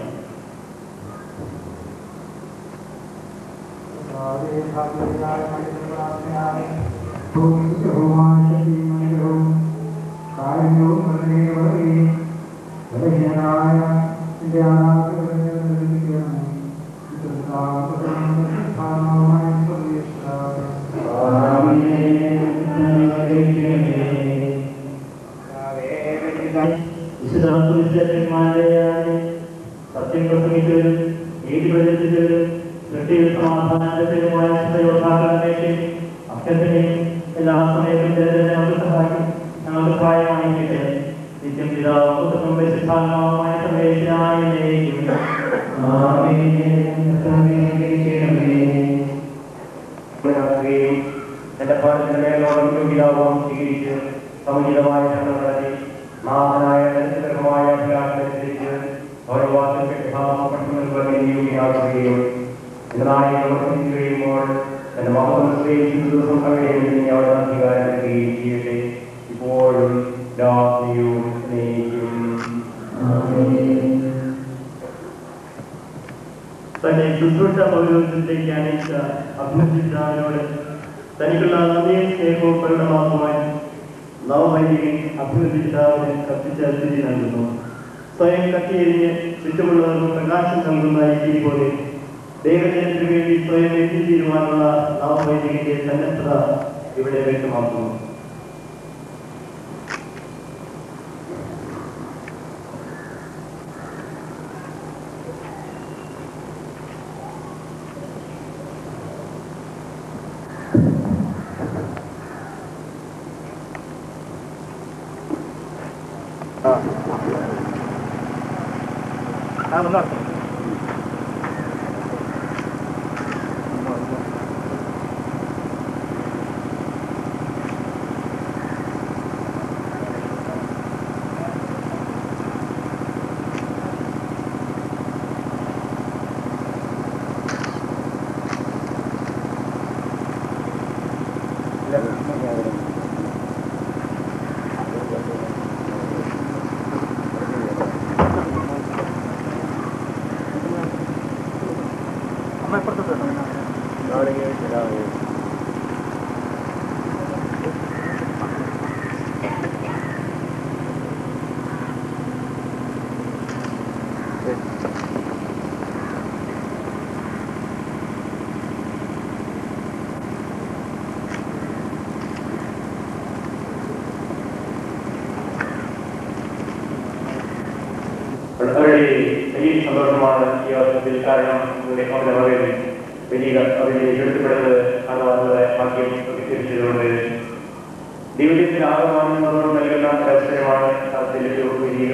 സത്യം പ്രസംഗിച്ചവരും നീതി പ്രചരിച്ചവരും സൃഷ്ടിയിൽ സമാധാനത്തിനുമായ അഭ്യർത്ഥനയും എല്ലാ സമയത്തും ഞങ്ങൾക്ക് സഹായമായിരിക്കട്ടെ. നിത്യം പിതാവും പരിശുദ്ധാത്മാവുമായ സർവേശ്വരനായ തന്റെ പാഠത്തിന്റെ മേലോളം യോഗ്യതാവും സ്വീകരിച്ച് സമുചിതമായ ശരണം നടത്തി നാഥനായ ദരിദ്രമായ അഭിലാഷമനുസരിച്ച് ഓരോ യോഗ്യനാക്കുകയും ഇതിനായി പ്രവർത്തിച്ചു കഴിയുമ്പോൾ തന്റെ മഹത്വം ദിവസം കവിടെയും അവിടെ അധികാരം നൽകുകയും ചെയ്യട്ടെ, ഇപ്പോഴും രാത്രിയും സ്നേഹിക്കും. തന്നെ ശുശ്രൂഷ പൗരോഹിത്യത്തിലേക്ക് അനയിച്ച അഭിനന്ദിച്ചവരോട് തനിക്കുള്ള നന്ദിയും സ്നേഹവും പ്രകടമാക്കുവാൻ നവവൈദികൻ അഭിനന്ദിച്ചവരെ കത്തിച്ച സ്ഥിതി നൽകുന്നു. സ്വയം കത്തിയെരിഞ്ഞ് ചുറ്റുമുള്ളവർക്ക് പ്രകാശം നൽകുന്ന രീതി പോലെ ദൈവജനത്തിനു വേണ്ടി സ്വയം എത്തിച്ചേരുവാനുള്ള നവവൈദികന്റെ സന്നദ്ധത ഇവിടെ വ്യക്തമാക്കുന്നു. വലിയ സന്തോഷമാണ് ഈ അവസരത്തിൽ. കാരണം അവരുടെ മകൻ വലിയ അവരെ എഴുതപ്പെടുന്നത് കാണുവാനുള്ള ഭാഗ്യം തിരിച്ചതുകൊണ്ട് ദൈവത്തിന്റെ ആഗമനം നൽകുന്ന അവസരമാണ് വലിയ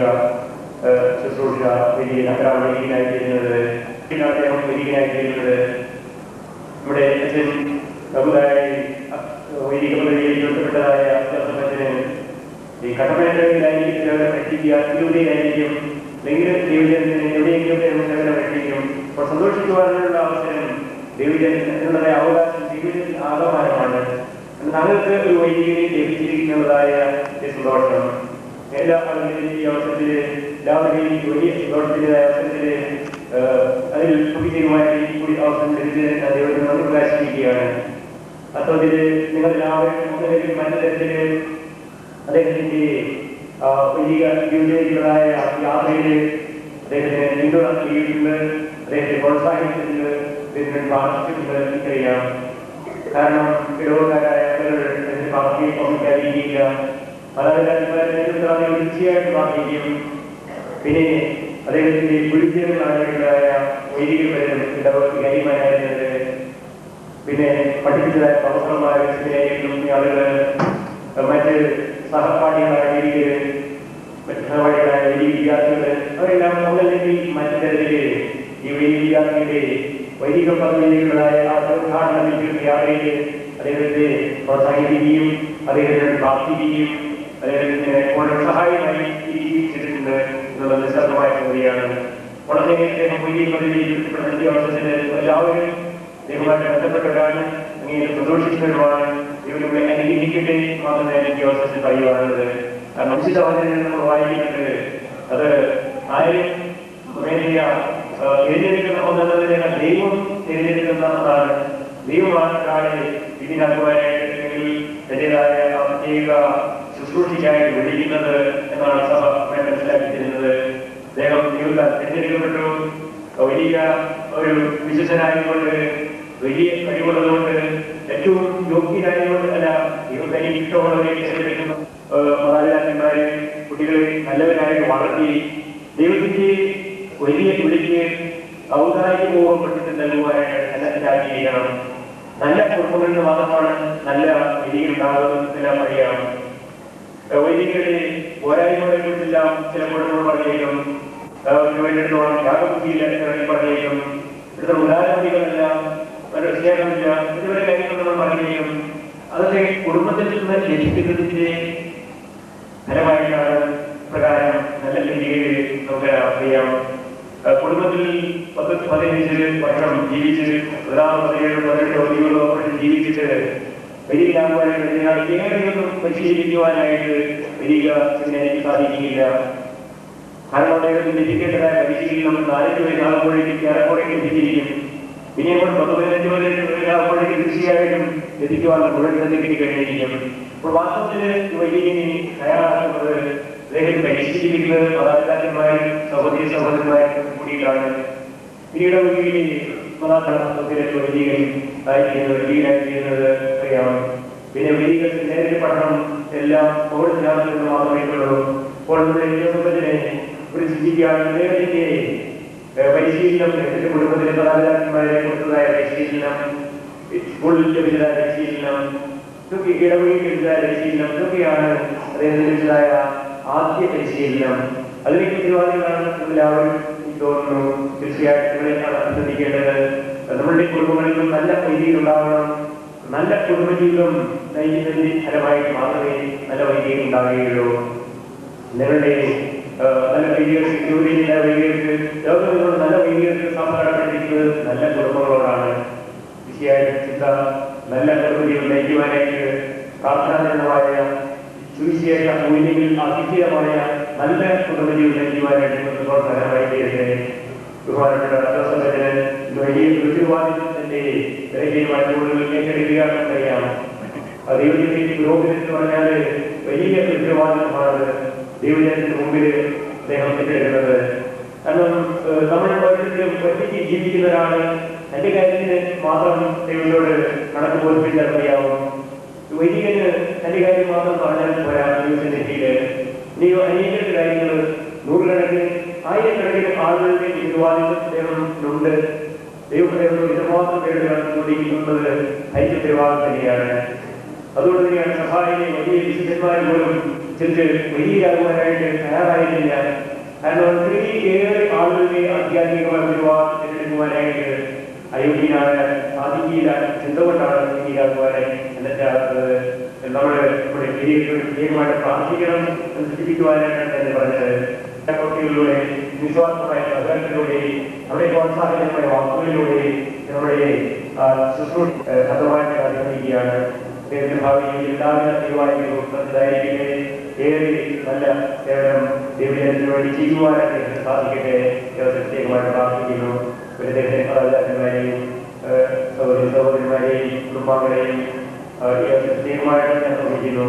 ശുശ്രൂഷ വലിയ നഗരാവലിക്കായി ചെയ്യുന്നത്. അദ്ദേഹം വലിയനായി ചെയ്യുന്നത് നമ്മുടെ അച്ഛൻ പ്രഭുതായി വൈദിക പദവിയിൽ എഴുതപ്പെട്ടതായ അത്യാവശ്യത്തിന് ഈ കട്ടപ്പനയിലായിരിക്കും അല്ലെങ്കിൽ ദൈവജനത്തിന് എവിടെയെങ്കിലും സേവനമായിരിക്കും. അപ്പോൾ സന്തോഷിക്കുവാനുള്ള അവസരം ദൈവജനത്തിനുള്ളതായ അവകാശം ദൈവജന ആഗമനമാണ്. താങ്കൾക്ക് ഒരു വൈദികനെ ലഭിച്ചിരിക്കുന്നതായ സന്തോഷം എല്ലാ ഈ അവസരത്തിൽ എല്ലാവരുടെയും വലിയ സന്തോഷത്തിൻ്റെതായ അവസരത്തിൽ അതിൽ സുഖിതമായി കൂടി അവസരം ലഭിച്ച് ദൈവത്തിന് നന്ദി പ്രകാശിപ്പിക്കുകയാണ്. അത്തരത്തിൽ നിങ്ങളെല്ലാവരും മറ്റു തരത്തിൽ അദ്ദേഹത്തിന്റെ വലിയ ജീവിതത്തിലുള്ളതായ യാത്രയിൽ അദ്ദേഹത്തിന് പിന്തുണ നൽകിയിട്ടുണ്ട്, അദ്ദേഹത്തെ പ്രോത്സാഹിപ്പിച്ചിട്ടുണ്ട്, അദ്ദേഹത്തിന് പ്രാർത്ഥിച്ചിട്ടുണ്ട് എനിക്കറിയാം. കാരണം ഇടവുകാരായ പ്രാർത്ഥിക്കാതിരിക്കില്ല, മാതാപിതാക്കളുടെ തീർച്ചയായിട്ടും പ്രാർത്ഥിക്കും. പിന്നെ അദ്ദേഹത്തിന്റെ ഗുരുജനങ്ങളായ വൈദികരും ഇടവകാരിമാരായിരുന്നത്, പിന്നെ പഠിപ്പിച്ചതായ പ്രൊഫസർമാരും ആളുകൾ, മറ്റ് സഹപാഠികളായ വൈദികര്, മറ്റ് സഹപാഠികളായ വലിയ വിദ്യാർത്ഥികൾ, അവരെല്ലാം ഒന്നല്ലെങ്കിൽ മറ്റു തരത്തില് ഈ വലിയ വിദ്യാർത്ഥിയുടെ വൈദിക പദവിയിലുള്ളതായ ഉദ്ഘാടനം യാത്രയിൽ അദ്ദേഹത്തെ പ്രോത്സാഹിപ്പിക്കുകയും അദ്ദേഹത്തിന് പ്രാർത്ഥിക്കുകയും അദ്ദേഹത്തിന് വളരെ സഹായമായി ജീവിച്ചിട്ടുണ്ട് എന്നുള്ളത് നിസ്സാരമായ കാര്യമാണ്. വളരെ അദ്ദേഹം വലിയ പദവിയിൽ എത്തിപ്പെടുന്ന അവസരത്തിന് എല്ലാവരും ദൈവമായിട്ട് ബന്ധപ്പെട്ടവരാണ്, അങ്ങനെ സന്തോഷിക്കുന്നവരുമാണ്. ഇവരുടെ അനുഗ്രഹിക്കട്ടെ മാത്രമേ എനിക്ക് അവസരത്തിൽ പറയുവാനുള്ളത്. കാരണം വിശുദ്ധവചനം നമ്മൾ വായിക്കുന്നത് അത് ആരും തിരഞ്ഞെടുക്കുന്ന ഒന്നതിനേക്കാൾ ദൈവം തിരഞ്ഞെടുക്കുന്ന ഒന്നാണ്. ദൈവമാണ് ഒരാളെ ഇതിനാക്കുവാനായിട്ട് അല്ലെങ്കിൽ എന്റേതായ പ്രത്യേക ശുശ്രൂഷയ്ക്കായിട്ട് വിളിക്കുന്നത് എന്നാണ് സഭ മനസ്സിലാക്കിയിരുന്നത്. അദ്ദേഹം ദൈവത്താൽ തിരഞ്ഞെടുക്കപ്പെട്ടു. വലിയ ഒരു വിശ്വസനായതുകൊണ്ട്, വലിയ കഴിവുള്ളതുകൊണ്ട്, ഏറ്റവും യോഗ്യനായതുകൊണ്ട് അല്ല, ദൈവത്തെ ഇഷ്ടമുള്ളവരെ തിരഞ്ഞെടുക്കുന്നു. മാതാപിതാക്കന്മാരെ കുട്ടികളെ നല്ലവരായിട്ട് വളർത്തി ദൈവത്തിന്റെ വലിയ വിളിക്ക് ഔദാര്യപൂർവ്വപ്പെട്ടിട്ട് നൽകുവാനായിട്ട് മനസ്സിലാക്കിയിരിക്കണം. നല്ല കുടുംബങ്ങളിൽ നിന്ന് മാത്രമാണ് നല്ല വൈദികരുണ്ടാകുന്നതെല്ലാം അറിയാം. വൈദികരുടെ പോരായ്മകളെ കുറിച്ചെല്ലാം ചില കുടുംബങ്ങൾ പറഞ്ഞേക്കും, വേണ്ടിയിടത്തോളം യാഗബുദ്ധിയില്ല പറഞ്ഞേക്കും, ഇവിടുത്തെ ഉദാഹരണങ്ങളെല്ലാം ഒരു സ്നേഹമില്ല, ഇതുവരെ കാര്യങ്ങൾ നമ്മൾ പറഞ്ഞേക്കും. അതൊക്കെ കുടുംബത്തിൽ നിന്ന് ലഭിക്കുന്നതിന്റെ ഫലമായിട്ടാണ് പ്രകാരം നല്ല രീതിയിൽ നമുക്ക് അറിയാം. കുടുംബത്തിൽ 10-15 വർഷം ജീവിച്ച് 17-18 വർഷം ജീവിച്ചിട്ട് വലിയ ഏറെയൊന്നും പരിശീലിക്കുവാനായിട്ട് വലിയ എനിക്ക് സാധിക്കുകയില്ല. കാരണം അദ്ദേഹത്തിന് ലഭിക്കേണ്ടതായ പരിശീലനം 4 വയസ്സാകുമ്പോഴേക്കും ഏറെക്കുറേക്ക് ലഭിച്ചിരിക്കും. ഇനി അങ്ങോട്ട് 10-15 വയസ്സാകുമ്പോഴേക്കും തീർച്ചയായിട്ടും ലഭിക്കുവാൻ മുഴുവൻ കഴിഞ്ഞിരിക്കും. അപ്പോൾ വാസ്തവത്തിൽ വലിയ തയ്യാറാക്കുന്നത് അദ്ദേഹത്തെ പരിശീലിക്കുന്നത് മാതാപിതാക്കന്മാരും സഹോദരി സഹോദരന്മാരും കൂടിയിട്ടാണ്. പിന്നീട് വലിയ മതാതലത്തിലേക്ക് വലിയനായിരിക്കുന്നത് അറിയാം. പിന്നെ വലിയ നേരത്തെ പഠനം എല്ലാം പൗരത്തിനാണെന്ന് മാത്രമേ ഉള്ളൂ. അപ്പോൾ നമ്മുടെ കുടുംബത്തിനെ ഒരു ചിന്തിക്കുകയാണ്, അദ്ദേഹത്തിന്റെ പരിശീലനം, എന്റെ കുടുംബത്തിലെ മാതാപിതാക്കന്മാരെ കൊടുത്തതായ പരിശീലനം, സ്കൂളിൽ ലഭിച്ചതായ പരിശീലനം, ഇതൊക്കെ ഇടവഴിയിൽ ലഭിച്ചതായ പരിശീലനം, ഇതൊക്കെയാണ് അദ്ദേഹത്തിന് ലഭിച്ചതായ ആദ്യ പരിശീലനം. അതിലേക്ക് ഉത്തരവാദികളാണ് എല്ലാവരും തോന്നുന്നു. തീർച്ചയായിട്ടും നിങ്ങളെയാണ് അഭിനന്ദിക്കേണ്ടത്. നമ്മളുടെ കുടുംബങ്ങളിലും നല്ല വൈദികർ ഉണ്ടാവണം. നല്ല കുടുംബജീവിതം നയിക്കുന്നതിന് ഫലമായിട്ട് മാത്രമേ നല്ല വൈദികർ ഉണ്ടാവുകയുള്ളൂ. നിങ്ങളുടെ നല്ല വൈദികർക്ക് ജോലിയിൽ നല്ല വൈദികർക്ക് ലോകത്തിലുള്ള നല്ല വൈദികർക്ക് സംസാരിക്കുന്നത് നല്ല കുടുംബങ്ങളോടാണ്. തീർച്ചയായിട്ടും ചിന്ത നല്ല കുടുംബജീവിതം നയിക്കുവാനായിട്ട് പ്രാർത്ഥനാജനമായ സുവിശേഷ മൂല്യങ്ങളിൽ അധികമായ നല്ല കുടുംബജീവിതം നയിക്കുവാനായിട്ട് ഫലമായി തീരട്ടെ. ബഹുമാനപ്പെട്ട അധ്യാപകന് വലിയ ഉത്തരവാദിത്വത്തിന്റെ ഏറ്റെടുക്കുകയാണെന്ന് അറിയാം. ദൈവത്തിന്റെ പുരോഗതി എന്ന് പറഞ്ഞാൽ വലിയ ഉത്തരവാദിത്വമാണ് ദൈവജനത്തിന് മുമ്പിൽ അദ്ദേഹം ഏറ്റെടുക്കുന്നത്. കാരണം നമ്മൾ ഓരോരുത്തരും ഒറ്റയ്ക്ക് ജീവിക്കുന്ന ഒരാള് തന്റെ കാര്യത്തിന് മാത്രം ദൈവത്തോട് കണക്ക് ബോധിപ്പിച്ചാൽ അറിയാവും. വൈദികന് തന്റെ കാര്യം മാത്രം പറഞ്ഞാൽ പോരാ. ദൈവസന്നിധിയില് നീ അനേകരുടെ കാര്യങ്ങൾ നൂറുകണക്കിന് ആയിരക്കണക്കിന് ആളുകളുടെ ഉത്തരവാദിത്വം അദ്ദേഹമുണ്ട്. ദൈവപ്രേമം ഇതുമാത്രം പേര് നടത്തിക്കൊണ്ടിരിക്കുന്നത് അതിന്റെ ഉത്തരവാദിത്വം തന്നെയാണ്. അതുകൊണ്ട് തന്നെയാണ് സഭയിലെ വലിയ വിശുദ്ധന്മാർ പോലും ചിലർ വലിയരാകുവാനായിട്ട് തയ്യാറായിട്ടില്ല. കാരണം ഒത്തിരിയേറെ ആളുകളുടെ ആധ്യാത്മികമായ ഉത്തരവാദിത്വം തിരഞ്ഞെടുക്കുവാനായിട്ട് അയോഗ്യനായ സാധിക്കില്ല ചിന്ത കൊണ്ടാണ് വലിയരാകുവാനായി എന്നിട്ടാകുന്നത്. നമ്മൾ നമ്മുടെ പ്രത്യേകമായിട്ട് പ്രാർത്ഥിക്കണം എന്ന് സൂചിപ്പിക്കുവാനായിട്ടാണ് തന്നെ പറഞ്ഞത്. പ്രവൃത്തികളിലൂടെ നിസ്വാർത്ഥമായ പ്രകടനത്തിലൂടെയും നമ്മുടെ പ്രോത്സാഹനമായ വാക്കുകളിലൂടെ നമ്മുടെ ശുശ്രൂഷ ശതമാനത്തെ അഭിനന്ദിക്കുകയാണ്. ഭാവിയിൽ എല്ലാവിധ ദൈവായിരിക്കട്ടെ. ഏറെ നല്ല സേവനം ദൈവജനത്തിന് വേണ്ടി ചെയ്യുവാനായിട്ട് സാധിക്കട്ടെ. പ്രത്യേകമായിട്ട് പ്രാർത്ഥിക്കുന്നു. മാതാപിതാക്കന്മാരെയും സഹോദരന്മാരെയും കുടുംബാംഗങ്ങളെയും പ്രത്യേകമായിട്ട് ഞാൻ ശ്രമിക്കുന്നു.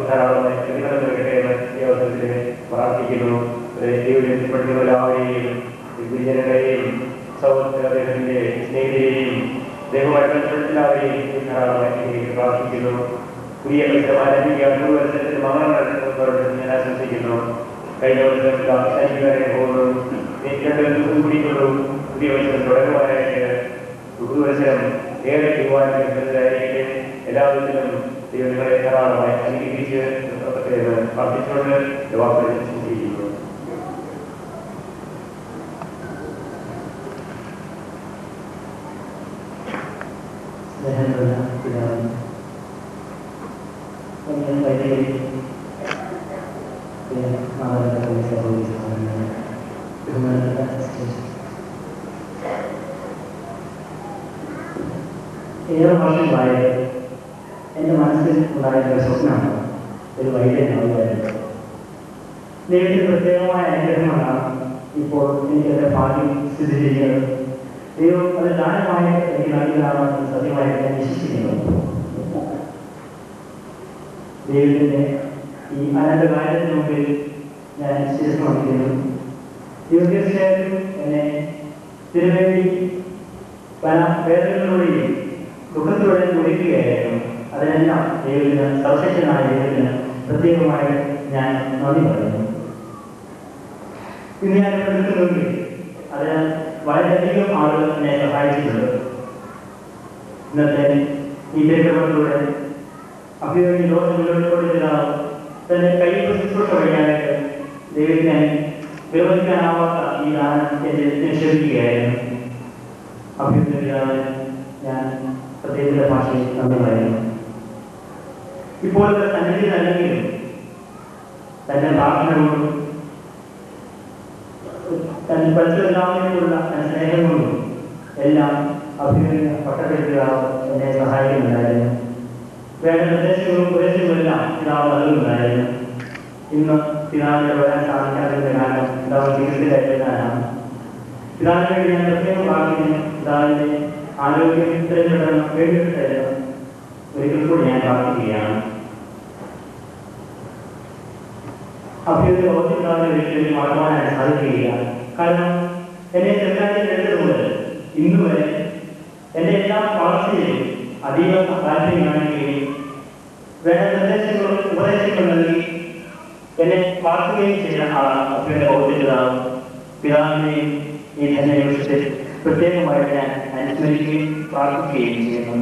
ധാരാളമായി പ്രതിഫലം നൽകട്ടെ എന്ന ഈ അവസരത്തിൽ പ്രാർത്ഥിക്കുന്നു. ദൈവജനത്തിൽ പഠിക്കുന്ന എല്ലാവരെയും ഗുരുജനങ്ങളെയും അദ്ദേഹത്തിന്റെ സ്നേഹിതരെയും ദൈവമായിട്ട് എല്ലാവരെയും ധാരാളമായി പ്രാർത്ഥിക്കുന്നു. പുതിയ ആരംഭിക്കാൻ 3 വർഷത്തിൽ മംഗളങ്ങൾ ഞാൻ ആശംസിക്കുന്നു. കഴിഞ്ഞ വർഷം അവസാനിക്കുവാനായി പോകുന്നു. 2 ദിവസം കൂടിയുള്ളൂ പുതിയ വത്സരം തുടങ്ങുവാനായിട്ട്. പുതുവത്സരം ഏറെ ചെയ്യുവാനായിരിക്കും. എല്ലാവിധത്തിലും ദൈവങ്ങളെ ധാരാളമായി അംഗീകരിച്ച് പ്രാർത്ഥിച്ചുകൊണ്ട് വാക്കുകൾ ചിന്തിക്കുന്നു. ഏറെ വർഷങ്ങളായി എൻ്റെ മനസ്സിൽ ഉണ്ടായിരുന്ന സ്വപ്നമാണ് ഒരു വൈദ്യനാവുകയായിരുന്നു. ദൈവത്തിന് പ്രത്യേകമായ അനുഗ്രഹമാണ് ഇപ്പോൾ എനിക്കതിൻ്റെ ഭാഗ്യം സ്ഥിതി ചെയ്യുന്നത്. ദൈവം അത് ദാനമായി എനിക്ക് നൽകിയതാണെന്ന് സത്യമായി ഞാൻ വിശ്വസിക്കുന്നു. ദൈവത്തിൻ്റെ ഈ അനന്ത കാര്യത്തിന് മുമ്പിൽ ഞാൻ ശിരസ് വഹിക്കുന്നു. ദൈവം തീർച്ചയായിട്ടും എന്നെ തിരുവേണ്ടി പല വേദനകളിലൂടെയും ദുഃഖത്തിലൂടെ വിളിക്കുകയായിരുന്നു. അതിനെല്ലാം ദൈവത്തിന് സർവശക്തനായ ദൈവത്തിന് പ്രത്യേകമായി ഞാൻ നന്ദി പറയുന്നു. ഇന്ന് ഞാൻ ഇവിടെ നിൽക്കുന്നുണ്ടെങ്കിൽ അതിന് വളരെയധികം ആളുകൾ എന്നെ സഹായിച്ചിട്ടുണ്ട്. ഇന്നത്തെ ഈ തിരുക്രമത്തിലൂടെ അഭിയോഗി ലോകത്തിലൂടെ തന്നെ കയ്യിൽ ശുശ്രൂഷ വഴിയായിട്ട് ദൈവത്തിനെ വിവരിക്കാനാവാത്ത ഈ ദാനം എന്നെ നിക്ഷേപിക്കുകയായിരുന്നു. അഭിയോഗി ഞാൻ പ്രത്യേക ഭാഷയിൽ നന്ദി പറയുന്നു. ഇപ്പോഴത്തെ സന്നിധി അല്ലെങ്കിലും തന്റെ പ്രാർത്ഥന കൊണ്ടും തന്റെ പരിശുദ്ധനാമത്തിലുള്ള സ്നേഹം കൊണ്ടും എല്ലാം അഭിനന്ദ പട്ടപ്പെടുത്തുക എന്നെ സഹായിക്കുന്നുണ്ടായിരുന്നു. വേണ്ട നിർദ്ദേശങ്ങളും ഉപദേശങ്ങളും എല്ലാം പിതാവ് നൽകുന്നുണ്ടായിരുന്നു. ഇന്ന് പിതാവിനെ വരാൻ സാധിക്കാത്തതിന്റെ കാരണം പിതാവ് ചികിത്സയിലായിരുന്നാണ്. പിതാവിന് വേണ്ടി ഞാൻ പ്രത്യേകം പ്രാർത്ഥിക്കുന്നു. പിതാവിന്റെ ആരോഗ്യം തിരഞ്ഞെടുക്കണം വേണ്ടിയിട്ടായിരുന്നു ഒരിക്കൽ കൂടി ഞാൻ പ്രാർത്ഥിക്കുകയാണ്. അഭ്യർത്ഥി പ്രവർത്തിക്കാതെ ഒരിക്കലും വളർത്താനായി സാധിക്കുകയില്ല. കാരണം എന്നെ ചെറുക്കാറ്റിൽ എടുത്തതുകൊണ്ട് ഇന്നു വരെ എൻ്റെ എല്ലാ വളർച്ചയിലും അതീവ താല്പര്യം കാണിക്കുകയും വേണ്ട നിർദ്ദേശങ്ങളും ഉപദേശങ്ങളും നൽകി എന്നെ വളർത്തുകയും ചെയ്ത ആളാണ് അഭ്യർത്ഥി പ്രവർത്തിച്ചതാണ്. പിതാവിനെയും ഈ ധന്യ നിമിഷത്തിൽ പ്രത്യേകമായി ഞാൻ അനുസ്മരിക്കുകയും പ്രാർത്ഥിക്കുകയും ചെയ്യുന്നു.